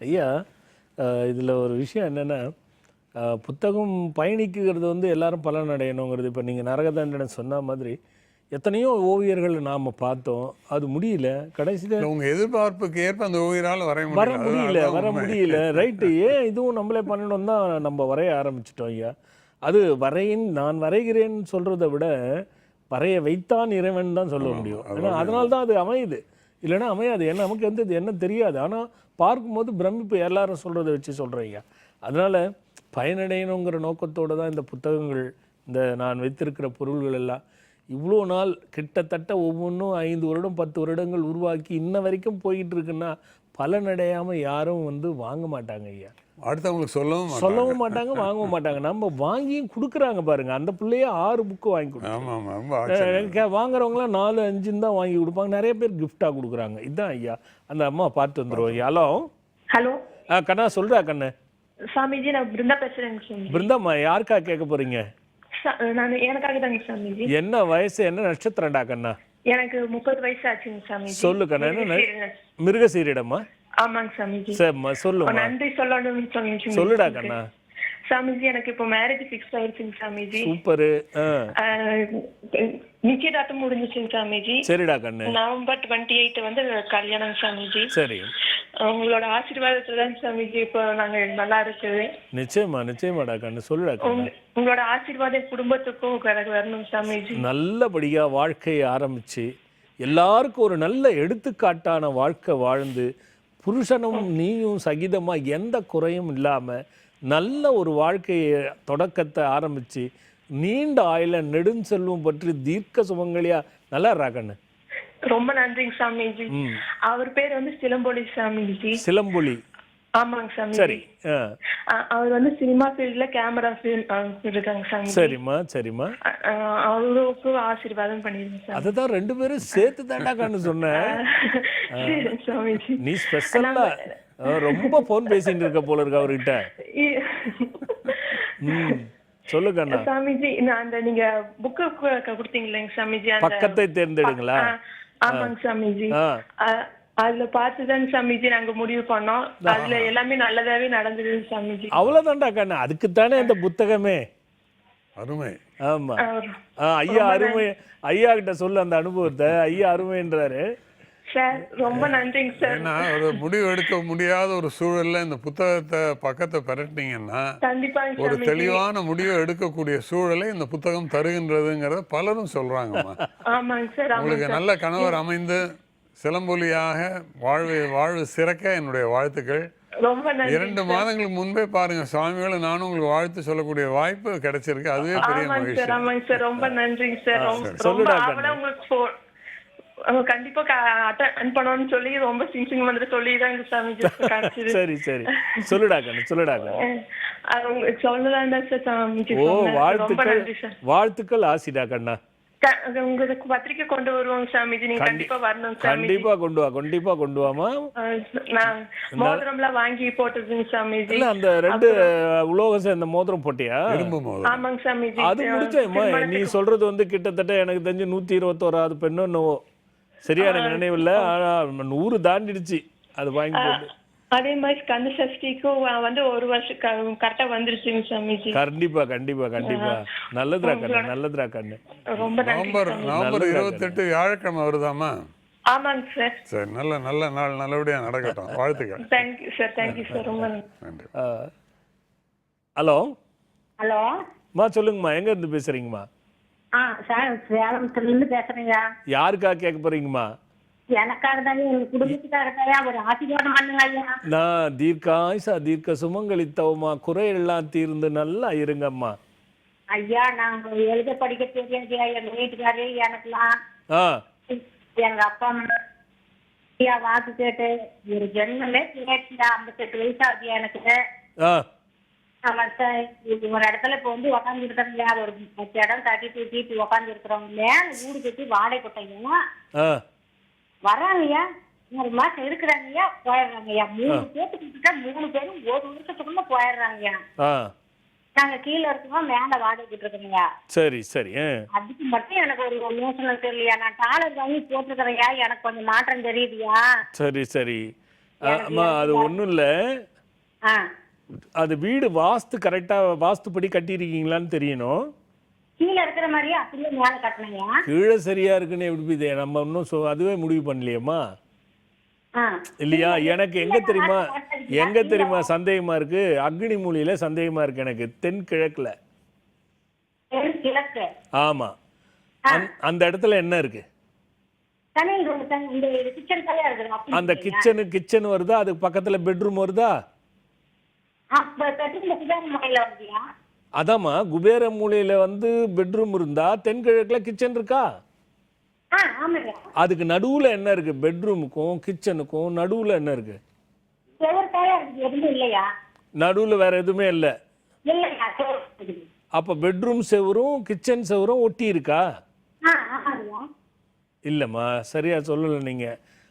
ஐயா, இதில் ஒரு விஷயம் என்னென்னா, புத்தகம் பயணிக்குகிறது வந்து எல்லாரும் பலன் அடையணுங்கிறது. இப்போ நீங்கள் நரக தண்டனை சொன்ன மாதிரி எத்தனையோ ஓவியர்கள் நாம் பார்த்தோம், அது முடியல. கடைசியில் உங்கள் எதிர்பார்ப்புக்கு ஏற்ப அந்த ஓவியரால் வர முடியல. ரைட்டு, ஏன் இதுவும் நம்மளே பண்ணணும் தான் நம்ம வரைய ஆரம்பிச்சிட்டோம் ஐயா. அது நான் வரைகிறேன்னு சொல்கிறத விட வரைய வைத்தான் இறைவன் தான் சொல்ல முடியும். ஏன்னா அதனால தான் அது அமையுது, இல்லைன்னா அமையாது. ஏன்னா நமக்கு வந்து இது என்ன தெரியாது, ஆனால் பார்க்கும்போது பிரமிப்பு எல்லாரும் சொல்கிறத வச்சு சொல்கிறேன் ஐயா. அதனால் பயனடையணுங்கிற நோக்கத்தோடு தான் இந்த புத்தகங்கள், இந்த நான் வைத்திருக்கிற பொருள்கள் எல்லாம் இவ்வளோ நாள் கிட்டத்தட்ட ஒவ்வொன்றும் 5 வருடம் 10 வருடங்கள் உருவாக்கி இன்ன வரைக்கும் போயிட்டு இருக்குன்னா பலனடையாமல் யாரும் வந்து வாங்க மாட்டாங்க ஐயா. அடுத்தவங்களுக்கு சொல்லவும் மாட்டாங்க, வாங்கவும் மாட்டாங்க. நம்ம வாங்கியும் கொடுக்குறாங்க பாருங்க. அந்த பிள்ளையே 6 புக்கு வாங்கி கொடுத்தாங்க. வாங்குறவங்களாம் 4 5 தான் வாங்கி கொடுப்பாங்க. நிறைய பேர் கிஃப்டாக கொடுக்குறாங்க. இதுதான் ஐயா. அந்த அம்மா பார்த்து வந்துடுவோம் ஐயா. ஹலோ ஹலோ கண்ணா, சொல்றா கண்ணு. சாமிஜி, நான் பிருந்தா பேசுறேங்க. பிருந்தாம்மா, யாருக்கா கேட்க போறீங்க? நான் எனக்காக தாங்க சாமிஜி. என்ன வயசு, என்ன நட்சத்திரம்டா கண்ணா? எனக்கு 30 வயசு ஆச்சுங்க சாமிஜி. சொல்லு கண்ணா. என்ன மிருகசீரிடமா? ஆமாங்க சாமிஜி. சரிம்மா, சொல்லுமா. நன்றி சொல்லணும்னு சொன்னீங்க. சொல்லுடா கண்ணா. சாமிஜி, எனக்கு இப்போ மேரேஜ் ஃபிக்ஸ் ஆயிடுச்சுங்க சாமிஜி. சூப்பர். நிச்சயதார்த்தம் முடிஞ்சிச்சுங்க சாமிஜி. சரிடா கண்ணு. நவம்பர் 28 வந்து கல்யாணம் சாமிஜி. சரி, உங்களோட ஆசீர்வாதத்துல தான் சாமிஜி இப்போ நாங்க நல்லா இருக்குது. நிச்சயமாடா கண்ணு. சொல்லுடா கண்ணு. உங்களோட ஆசீர்வாதம் குடும்பத்துக்கும் வரணும் சாமிஜி. நல்லபடியா வாழ்க்கையை ஆரம்பிச்சு எல்லாருக்கும் ஒரு நல்ல எடுத்துக்காட்டான வாழ்க்கை வாழ்ந்து, புருஷனும் நீயும் சகிதமா எந்த குறையும் இல்லாம நல்ல ஒரு வாழ்க்கையை தொடக்கத்தை ஆரம்பிச்சு நீண்ட ஆயுள நெடுஞ்செல்வம் பற்றி தீர்க்க சுமங்கலியா நல்லா கண்ணு. ரொம்ப நன்றிங்க சாமிஜி. அவர் பேர் வந்து சிலம்பொலி சாமிஜி. சிலம்பொலி? ஆமாங்க சாமி. சரி. அவர் வந்து சினிமா ஃபீல்ட்ல கேமரா இருக்காங்க சாமி. சரிம்மா. அவருக்கு ஆசீர்வாதம் பண்ணிருங்க சாமி. அதுதான் 2 பேரும் சேர்த்து தாண்டா கண்ணு சொன்னேன். நீ ஸ்பெஷலா ரொம்ப போன் பேசிட்டு இருக்க போல இருக்கு அவர்கிட்ட. சொல்லு கண்ணா. சாமிஜி, அந்த நீங்க புக்கு கொடுத்தீங்களேங்க சாமிஜி, பக்கத்தை தேர்ந்தெடுங்களா? ஆமாங்க சாமிஜி. அதுல பார்த்துதான் சாமிஜி நாங்க முடிவு பண்ணோம். அதுல எல்லாமே நல்லதாவே நடந்தது சாமிஜி. அவ்வளவுதான்டா கண்ணா, அதுக்குத்தானே இந்த புத்தகமே. அருமை. ஆமா ஐயா, அருமை. ஐயா கிட்ட சொல்லு அந்த அனுபவத்தை. ஐயா அருமைன்றாரு சார். ரொம்ப நன்றிங்க சார். ஏன்னா ஒரு முடிவு எடுக்க முடியாத ஒரு சூழல்ல இந்த புத்தகத்தை பக்கத்தை பெரட்டினீங்கன்னா ஒரு தெளிவான முடிவை எடுக்கக்கூடிய சூழலை இந்த புத்தகம் தருகின்றதுங்கிறத பலரும் சொல்றாங்கம்மா. ஆமாங்க சார். உங்களுக்கு நல்ல கணவர் அமைந்து சிலம்பொலியாக வாழ்வு சிறக்க என்னுடைய வாழ்த்துக்கள். 2 மாதங்களுக்கு முன்பே பாருங்க, சுவாமிகளும் நானும் உங்களுக்கு வாழ்த்து சொல்லக்கூடிய வாய்ப்பு கிடைச்சிருக்கு. அதுவே பெரிய மகிழ்ச்சி. ரொம்ப நன்றிங்க சார். கண்டிப்பா அட்டன் பண்ணணும்னு சொல்லி ரொம்ப சிங்சிங் வந்துட்டு சொல்லி தான் சாமிஜி கிடைச்சது. சரி சரி, சொல்லுடா கண்ணு, சொல்லுடா கண்ணு. அவங்க சொல்லலாம் தான் சார் சாமிஜி. ஓ, ரொம்ப வாழ்த்துக்கள், நன்றி சார். வாழ்த்துக்கள் ஆசிடா கண்ணா. உங்களுக்கு பத்திரிக்கை கொண்டு வருவோம் சாமிஜி, நீங்க கண்டிப்பா வரணும் சாமிஜி. கண்டிப்பா கொண்டு வா, கண்டிப்பா கொண்டு வாமா. நான் மோதிரம்லாம் வாங்கி போட்டுருங்க சாமிஜி. இல்ல அந்த 2 உலோகம் சேர்ந்த மோதிரம் போட்டியா? இரும்பு மோதிரம். ஆமாங்க சாமிஜி. அது முடிச்சேம்மா. நீ சொல்றது வந்து கிட்டத்தட்ட எனக்கு தெரிஞ்சு 121வது பெண்ணோ என்னவோ, சரியா எனக்கு நினைவில்லை. ஆனா 100 தாண்டிடுச்சு அது வாங்கி போட்டு. அதே மாதிரி கந்த சஷ்டிக்கும் வந்து 1 வருஷம் கரெக்டா வந்துருச்சுங்க சாமிஜி. கண்டிப்பா கண்டிப்பா கண்டிப்பா. நல்லதுரா கண்ணு, நல்லதுரா கண்ணு. ரொம்ப நன்றி நவம்பர் 28 வியாழக்கிழமை வருதாமா? ஆமாங்க சார். சரி, நல்ல நல்ல நாள் நல்லபடியா நடக்கட்டும். வாழ்த்துக்கள். தேங்க்யூ சார், தேங்க்யூ சார், ரொம்ப நன்றி. ஹலோ ஹலோ மா, சொல்லுங்கம்மா, எங்க இருந்து பேசுறீங்கம்மா? சார் சேலத்துல இருந்து பேசுறேங்க. யாருக்காக கேட்க போறீங்கம்மா? எனக்காக தான், எங்க குடும்பத்துக்காக ஒரு ஆசீர்வாதம் பண்ணுங்க ஐயா. நான் தீர்க்காயுசா தீர்க்க சுமங்கலித்தவமா, குறையெல்லாம் தீர்ந்து நல்லா இருங்கம்மா. ஐயா நாங்க எழுத படிக்க தெரியாது எங்க வீட்டுக்காரே எனக்குலாம். எங்க அப்பா அம்மா ஐயா வாக்கு கேட்டு ஒரு ஜென்மமே கேட்டுடா. 58 வயசு ஆகுது எனக்கு. ஆமா சார், இது ஒரு இடத்துல இப்ப வந்து உக்காந்து இருக்கிறோம். அது ஒரு 10 இடம் தட்டி தூக்கிட்டு உக்காந்து இருக்கிறோம். மேல வீடு கட்டி வாடகை கொட்டைங்க வர்றாங்கய்யா, 1 மாசம் இருக்கிறாங்கய்யா, போயிடுறாங்கய்யா. 3 பேருக்கு 3 பேரும் 1 வருஷத்துக்குள்ள போயிடுறாங்கய்யா. நாங்க கீழே இருக்கோம், மேல வாடகைட்டு இருக்கோங்க. சரி சரி. அதுக்கு மட்டும் எனக்கு ஒரு யோசனை தெரியலையா. நான் டாலர் வாங்கி போட்டுருக்கிறேன்யா, எனக்கு கொஞ்சம் மாற்றம் தெரியுதுயா. சரி சரி அம்மா, அது ஒன்றும் இல்லை. அது வீடு வாஸ்து கரெக்டாக வாஸ்துப்படி கட்டியிருக்கீங்களான்னு தெரியணும். கீழே இருக்கிற மாதிரியே அப்படியே மேலே கட்டணுங்க. கீழே சரியா இருக்குன்னு எப்படி இது நம்ம இன்னும் அதுவே முடிவு பண்ணலையேம்மா, இல்லையா? எனக்கு எங்க தெரியுமா சந்தேகமா இருக்கு? அக்னி மூலையில சந்தேகமா இருக்கு எனக்கு, தென்கிழக்குல. ஆமா, அந்த இடத்துல என்ன இருக்கு? அந்த கிச்சன் வருதா? அதுக்கு பக்கத்துல பெட்ரூம் வருதா? அதாம்மா, குபேர மூலையில வந்து பெட்ரூம் இருந்தா தென்கிழக்குல கிச்சன் இருக்கா? அதுக்கு நடுவுல என்ன இருக்கு? பெட்ரூமுக்கும் கிச்சனுக்கும் நடுவுல என்ன இருக்கு? நடுவுல வேற எதுவுமே இல்ல. அப்ப பெட்ரூம் செவரும் கிச்சன் செவரும் ஒட்டி இருக்கா? இல்லம்மா, சரியா சொல்லல நீங்க.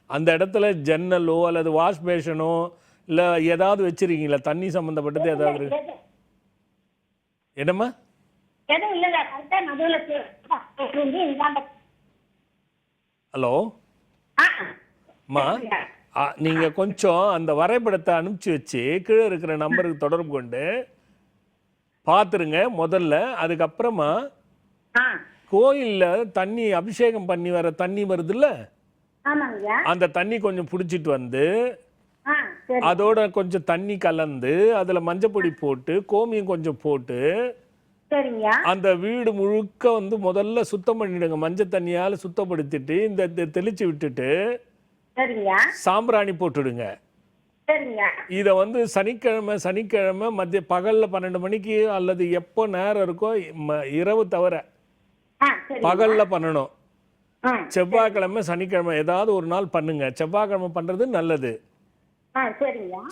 அந்த இடத்துல ஜன்னலோ அல்லது வாஷ் பேஷனோ இல்ல ஏதாவது வச்சிருக்கீங்களா? தண்ணி சம்பந்தப்பட்டது ஏதாவது? என்னம்மா? ஹலோ அம்மா, நீங்க கொஞ்சம் அந்த வரைபடத்தை அனுப்பிச்சு வச்சு கீழே இருக்கிற நம்பருக்கு தொடர்பு கொண்டு பார்த்துருங்க முதல்ல. அதுக்கப்புறமா கோயில்ல தண்ணி அபிஷேகம் பண்ணி வர தண்ணி வருதுல்ல, அந்த தண்ணி கொஞ்சம் பிடிச்சிட்டு வந்து அதோட கொஞ்சம் தண்ணி கலந்து அதுல மஞ்சப்பொடி போட்டு கோமியம் கொஞ்சம் போட்டு அந்த வீடு முழுக்க வந்து முதல்ல சுத்தம் பண்ணிடுங்க. மஞ்சள் தண்ணியால சுத்தப்படுத்திட்டு இந்த தெளிச்சு விட்டுட்டு சாம்பிராணி போட்டுடுங்க. இத வந்து சனிக்கிழமை மத்திய பகல்ல 12 மணிக்கு அல்லது எப்போ நேரம் இருக்கோ, இரவு தவிர பகல்ல பண்ணணும். செவ்வாய்க்கிழமை சனிக்கிழமை ஏதாவது ஒரு நாள் பண்ணுங்க. செவ்வாய்க்கிழமை பண்றது நல்லது.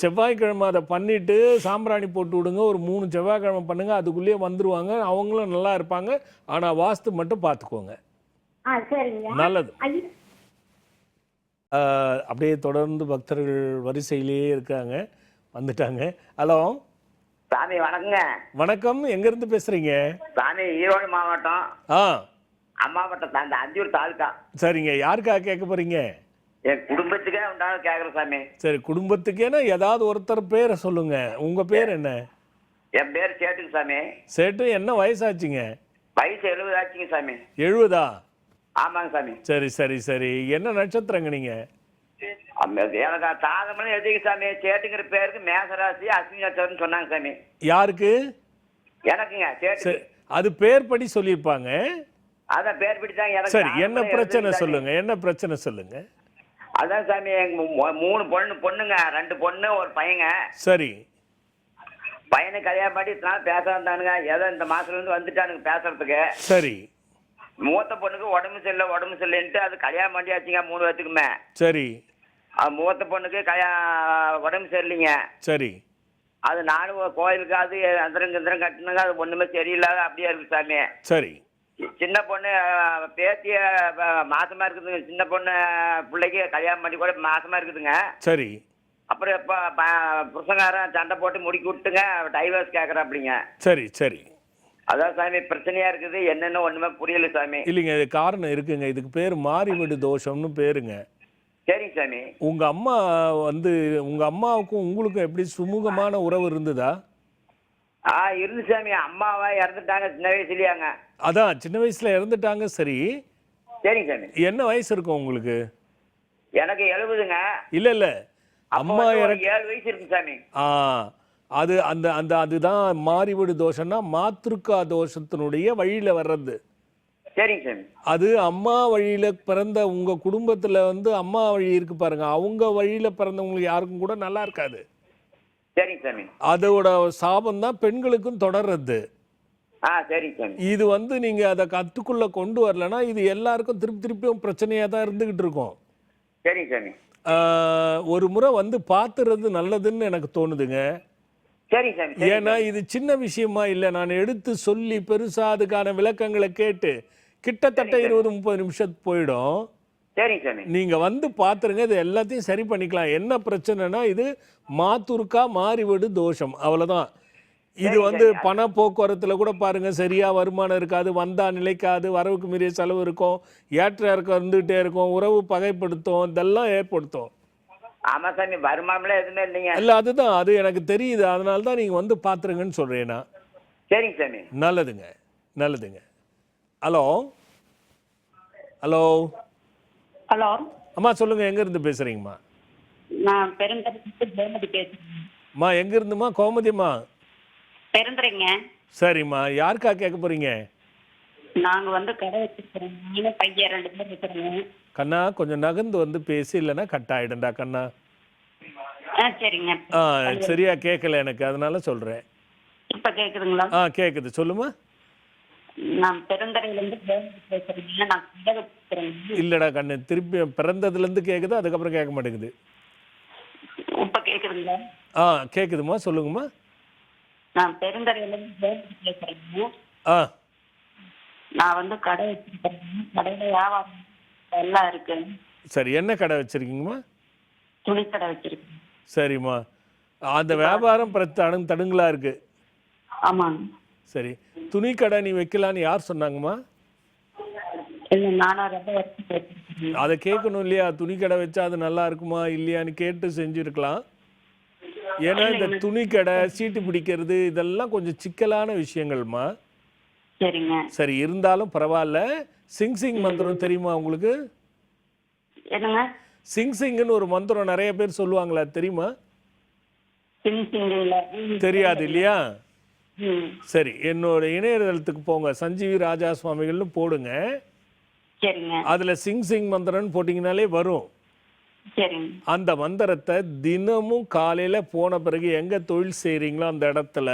செவ்வாய்க்கிழமை அதை பண்ணிட்டு சாம்பிராணி போட்டு விடுங்க. ஒரு 3 செவ்வாய்க்கிழமை பண்ணுங்க, அதுக்குள்ளேயே வந்துருவாங்க. அவங்களும் நல்லா இருப்பாங்க. ஆனா வாஸ்து மட்டும் பார்த்துக்கோங்க. நல்லது. அப்படியே தொடர்ந்து பக்தர்கள் வரிசையிலேயே இருக்காங்க, வந்துட்டாங்க. ஹலோ சாமி, வணக்கங்க. வணக்கம், எங்க இருந்து பேசுறீங்க? சாமி, ஈரோடு மாவட்டம் அம்மாவட்டம் அந்த அஞ்சூர் தாலுக்கா. சரிங்க, யாருக்காக கேட்க போறீங்க? என் குடும்பத்துக்கே உண்டான கேட்குறேன் சாமி. சரி, குடும்பத்துக்கேனா ஏதாவது ஒருத்தர் பேரை சொல்லுங்க. உங்க பேர் என்ன? என் பேர் சேட்டுங்க சாமி. சேட்டு, என்ன வயசாச்சுங்க? வயசு 70 ஆச்சுங்க சாமி. 70? ஆமாங்க சாமி. சரி சரி சரி. என்ன நட்சத்திரங்க நீங்க? எனக்கு தாதமனு எழுதிங்க சாமி. சேட்டுங்கிற பேருக்கு மேசராசி அஸ்வினி நட்சத்திரம்னு சொன்னாங்க சாமி. யாருக்கு? எனக்குங்க. சேட்டு அது பேர் படி சொல்லியிருப்பாங்க. அதான் பேர் படி தான் எனக்கு. சரி, என்ன பிரச்சனை சொல்லுங்க, என்ன பிரச்சனை சொல்லுங்க. அதான் சாமி, எங்க 3 பொண்ணுங்க, 2 பொண்ணு 1 பையங்க. சரி. பையனுக்கு கல்யாணம் பண்ணி பேச வந்தானுங்க. ஏதோ இந்த மாசத்துல இருந்து வந்துட்டானுங்க பேசுறதுக்கு. சரி. மூத்த பொண்ணுக்கு உடம்பு சரியில்லைன்ட்டு அது கல்யாணம் பண்ணியாச்சுங்க 3 வருஷத்துக்குமே. சரி. மூத்த பொண்ணுக்கு உடம்பு சரியில்லைங்க. சரி. அது நானும் கோயிலுக்கு அது அந்தரம் கட்டணுங்க, அது ஒண்ணுமே சரியில்லாத அப்படியே இருக்கு சாமி. சரி. சின்ன பொண்ணு பேத்திய மாசமா இருக்குதுங்க. சின்ன பொண்ணு பிள்ளைக்கு கல்யாணம் பண்ணி கூட மாசமா இருக்குதுங்க. சரி. அப்புறம் இப்போ புருஷங்காரன் சண்டை போட்டு முடிக்கி விட்டுங்க, டைவர்ஸ் கேட்குறாப்பிடிங்க. சரி சரி. அதான் சாமி பிரச்சனையா இருக்குது, என்னென்ன ஒண்ணுமே புரியல சாமி. இல்லைங்க, இது காரணம் இருக்குங்க. இதுக்கு பேர் மாறிவிடு தோஷம்னு பேருங்க. சரிங்க சாமி. உங்க அம்மா வந்து உங்க அம்மாவுக்கும் உங்களுக்கும் எப்படி சுமூகமான உறவு இருந்ததா? இருந்து சாமி. அம்மாவா இறந்துட்டாங்க சின்ன வயசுலயாங்க. அதான் சின்ன வயசுல இறந்துட்டாங்க. சரி. சரிங்க சாமி. என்ன வயசு இருக்கும் உங்களுக்கு? எனக்கு 70ங்க. இல்ல அம்மா 7 வயசு இருக்கு சாமி. அது அந்த அந்த அதுதான் மாறிவிடு தோஷம்னா மாத்ருக்கா தோஷத்தினுடைய வழியில வர்றது. சரிங்க சாமி. அது அம்மா வழியில பிறந்த உங்க குடும்பத்துல வந்து அம்மா வழி இருக்கு பாருங்க, அவங்க வழியில பிறந்தவங்களுக்கு யாருக்கும் கூட நல்லா இருக்காது. சரிங்க சாமி. அதோட சாபம் தான் பெண்களுக்கும் தொடர்றது. சரிங்க சாமி. இது வந்து நீங்க அதை கத்துக்குள்ள கொண்டு வரலன்னா இது எல்லாருக்கும் திருப்பியும் பிரச்சனையா தான் இருந்துகிட்டு இருக்கும். சரிங்க சாமி. ஒரு முறை வந்து பாத்துறது நல்லதுன்னு எனக்கு தோணுதுங்க. சரிங்க சாமி. ஏன்னா இது சின்ன விஷயமா இல்லை. நான் எடுத்து சொல்லி பெருசா அதுக்கான விளக்கங்களை கேட்டு கிட்டத்தட்ட 20-30 நிமிஷத்துக்கு போயிடும். சரிங்க சாமி. நீங்க வந்து பாத்துருங்க, இது எல்லாத்தையும் சரி பண்ணிக்கலாம். என்ன பிரச்சனைனா இது மாத்துருக்கா மாறிவிடு தோஷம், அவ்வளவுதான். இது வந்து பண போக்குவரத்துல கூட பாருங்க, சரியா வருமானம் இருக்காது, வந்தா நிலைக்காது, வரவுக்கு மீறிய செலவு இருக்கும், ஏற்ற இறக்கம் இருந்துகிட்டே இருக்கும், உறவு பகைப்படுத்தும், இதெல்லாம் ஏற்படுத்தும். ஆமா சாமி, வருமானம்லாம் எதுவுமே இல்லைங்க. இல்ல அதுதான், அது எனக்கு தெரியுது. அதனால தான் நீங்க வந்து பாத்துருங்கன்னு சொல்றேன்னா. சரிங்க சாமி. நல்லதுங்க நல்லதுங்க. ஹலோ ஹலோ ஹலோ அம்மா சொல்லுங்க, எங்க இருந்து பேசுறீங்கம்மா? நான் பெருந்தரைக்கு கோமதி பேசுறேன். அம்மா எங்க இருந்துமா? கோமதிம்மா. பெருந்தரைங்க. சரிம்மா, யாருக்கா கேட்க போறீங்க? நாங்க வந்து கடை வச்சிருக்கிறோம், நானும் பையன் 2 பேர் இருக்கிறோங்க. கண்ணா கொஞ்சம் நகர்ந்து வந்து பேசி, இல்லைன்னா கட் ஆயிடும்டா கண்ணா. சரிங்க. சரியா கேட்கல எனக்கு, அதனால சொல்றேன். இப்ப கேக்குதுங்களா? கேக்குது, சொல்லுமா. நான் பெருந்தரையில இருந்து கோமதி பேசுறேங்க. நான் கடை வச்சிருக்கிறேன். இல்லடா கண்ணு, திருப்பி பிறந்ததுல இருந்து கேக்குது, அதுக்கப்புறம் கேட்க மாட்டேங்குது. இப்ப கேக்குதுங்களா? கேக்குதுமா, சொல்லுங்கம்மா. நான் பெருந்தரையில இருந்து கோமதி பேசுறேங்க. நான் வந்து கடை வச்சிருக்கிறேன். கடையில வியாபாரம் எல்லாம் இருக்கு. சரி, என்ன கடை வச்சிருக்கீங்கம்மா? துணி கடை வச்சிருக்கேன். சரிம்மா, அந்த வியாபாரம் தடுங்களா இருக்கு. ஆமாங்க. சரி, துணி கடை நீ வைக்கலான்னு யார் சொன்னாங்கம்மா? இல்ல, நானா ரொம்ப வருஷம் வச்சிருக்கேன். அதை கேட்கணும் இல்லையா? துணி கடை வச்சா அது நல்லா இருக்குமா இல்லையான்னு கேட்டு செஞ்சுருக்கலாம். ஏன்னா இந்த துணி கடை, சீட்டு பிடிக்கிறது, இதெல்லாம் கொஞ்சம் சிக்கலான விஷயங்கள்மா. சரிங்க. சரி, இருந்தாலும் பரவாயில்ல. சிங் மந்திரம் தெரியுமா உங்களுக்கு? என்னங்க? சிங்னு ஒரு மந்திரம் நிறைய பேர் சொல்லுவாங்களா, தெரியுமா? தெரியாது இல்லையா? சரி, என்னோட இணையதளத்துக்கு போங்க, சஞ்சீவி ராஜா சுவாமிகள்னு போடுங்க. சரிங்க. அதுல சிங் மந்திரம்னு போட்டிங்கனாலே வரும். சரிங்க. அந்த மந்திரத்தை தினமும் காலையில போன பிறகு எங்க தொழில் செய்றீங்களோ அந்த இடத்துல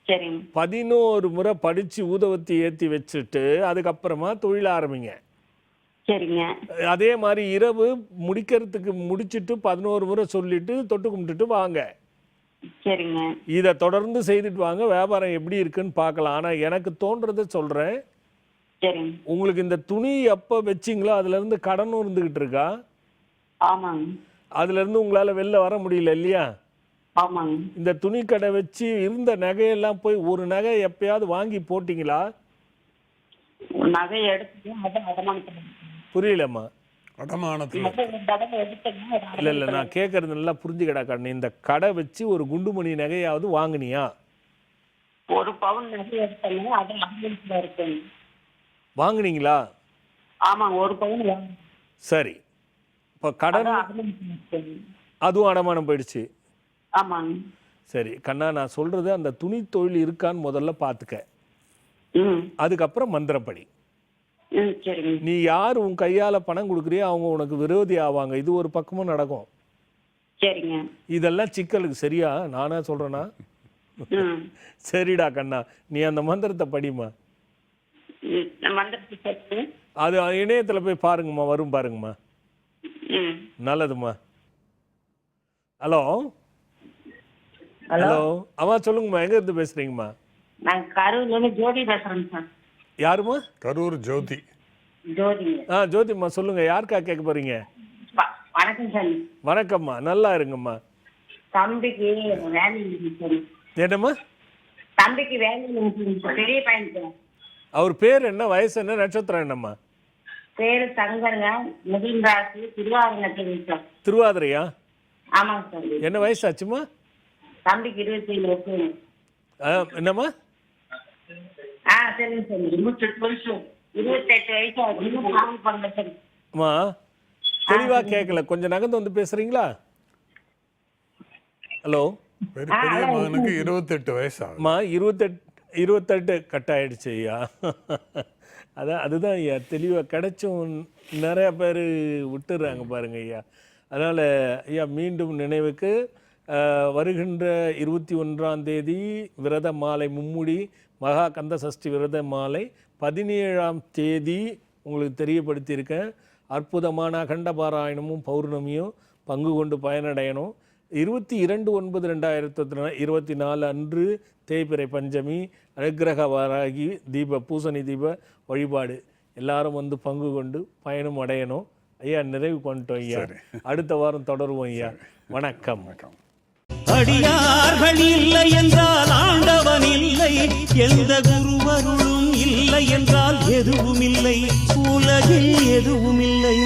11 முறை படிச்சு ஊதுவத்தி ஏத்தி வச்சுட்டு அதுக்கப்புறமா தொழில் ஆரம்பிங்க. சரிங்க. அதே மாதிரி இரவு முடிக்கிறதுக்கு முடிச்சிட்டு 11 முறை சொல்லிட்டு தொட்டு கும்பிட்டுட்டு வாங்க. சரிங்க. இதை தொடர்ந்து செய்துட்டு வாங்க, வியாபாரம் எப்படி இருக்குன்னு பார்க்கலாம். ஆனா எனக்கு தோன்றதை சொல்றேன். சரிங்க. உங்களுக்கு இந்த துணி எப்போ வச்சிங்களோ அதுல இருந்து கடனும் இருந்துகிட்டு இருக்கா? ஆமாங்க. அதுல இருந்து உங்களால வெளில வர முடியல இல்லையா? ஆமாங்க. இந்த துணி கடை வச்சு இருந்த நகையெல்லாம் போய் ஒரு நகை எப்பயாவது வாங்கி போட்டீங்களா? நகை எடுத்து அது அடமானத்துல. புரியலம்மா. இல்ல நான் கேட்கறது நல்லா புரிஞ்சுக்கடா கண்ணு. இந்த கடை வச்சு ஒரு குண்டுமணி நகையாவது வாங்குனியா? ஒரு பவுன் நகை எடுத்தாங்க, அது அடமானத்துல இருக்கு. வாங்குனீங்களா? ஆமாங்க, ஒரு பவுன் வாங்க. சரி, இப்போ கடன் அதுவும் அடமானம் போயிடுச்சு. ஆமாங்க. சரி கண்ணா, நான் சொல்றது அந்த துணி தொழில் இருக்கான்னு முதல்ல பார்த்துக்க. அதுக்கப்புறம் மந்திரப்படி. நீ யார் உன் கையால பணம் கொடுக்குறியோ அவங்க உனக்கு விரோதி ஆவாங்க. இது ஒரு பக்கமும் நடக்கும். சரிங்க. இதெல்லாம் சிக்கலுக்கு. சரியா நானா சொல்றேனா? சரிடா கண்ணா, நீ அந்த மந்திரத்தை படிமா. வந்துருச்சு சார். அது இணையத்தில் போய் பாருங்கம்மா, வரும் பாருங்கம்மா. ம். நல்லதும்மா. ஹலோ ஹலோ அம்மா சொல்லுங்கம்மா, எங்க இருந்து பேசுறீங்கம்மா? நான் கரூர்லேருந்து ஜோதி பேசுறேன் சார். யாருமா? கரூர் ஜோதி. ஜோதி. ஜோதிம்மா சொல்லுங்க, யாருக்கா கேட்க போறீங்க? வணக்கம் சார். வணக்கம்மா, நல்லா இருங்கம்மா. தம்பிக்கு வேலை சார். என்னம்மா? தம்பிக்கு வேலை பெரிய பையனுக்கு. அவர் பேர் என்ன, வயசு என்ன, நட்சத்திரம் என்னம்மா? பேரு சங்கருங்க, மிதுன் ராசி, திருவாரூர். திருவாதிரையா? ஆமாங்க சார். என்ன வயசு ஆச்சுமா? தம்பிக்கு 27 வருஷம். என்னம்மா? சரிங்க சார். 28 வருஷம். 28 வயசு ஆகுது. அம்மா தெளிவா கேட்கல, கொஞ்சம் நகர்ந்து வந்து பேசுறீங்களா? ஹலோ. பெரிய மகனுக்கு 28 வயசு அம்மா 28 கட் ஆயிடுச்சு ஐயா. அதுதான் ஐயா, தெளிவாக கிடைச்சும் நிறைய பேர் விட்டுறாங்க பாருங்க ஐயா. அதனால் ஐயா மீண்டும் நினைவுக்கு வருகின்ற 21ஆம் தேதி விரத மாலை மும்முடி மகா கந்த சஷ்டி விரத மாலை, 17ஆம் தேதி உங்களுக்கு தெரியப்படுத்தியிருக்கேன். அற்புதமான அகண்ட பாராயணமும் பௌர்ணமியும் பங்கு கொண்டு பயனடையணும். 22/9/2024 அன்று தேய்பிறை பஞ்சமி, அனுக்கிரக வாராகி தீப பூசணி தீப வழிபாடு. எல்லாரும் வந்து பங்கு கொண்டு பயணம் அடையணும் ஐயா. நிறைவு பண்ணிட்டோம் ஐயா. அடுத்த வாரம் தொடருவோம் ஐயா. வணக்கம். அடியார்கள் இல்லை என்றால் ஆண்டவன் இல்லை, எந்த குருவருளும் இல்லை என்றால் எதுவும் இல்லை, உலகில் எதுவும் இல்லை.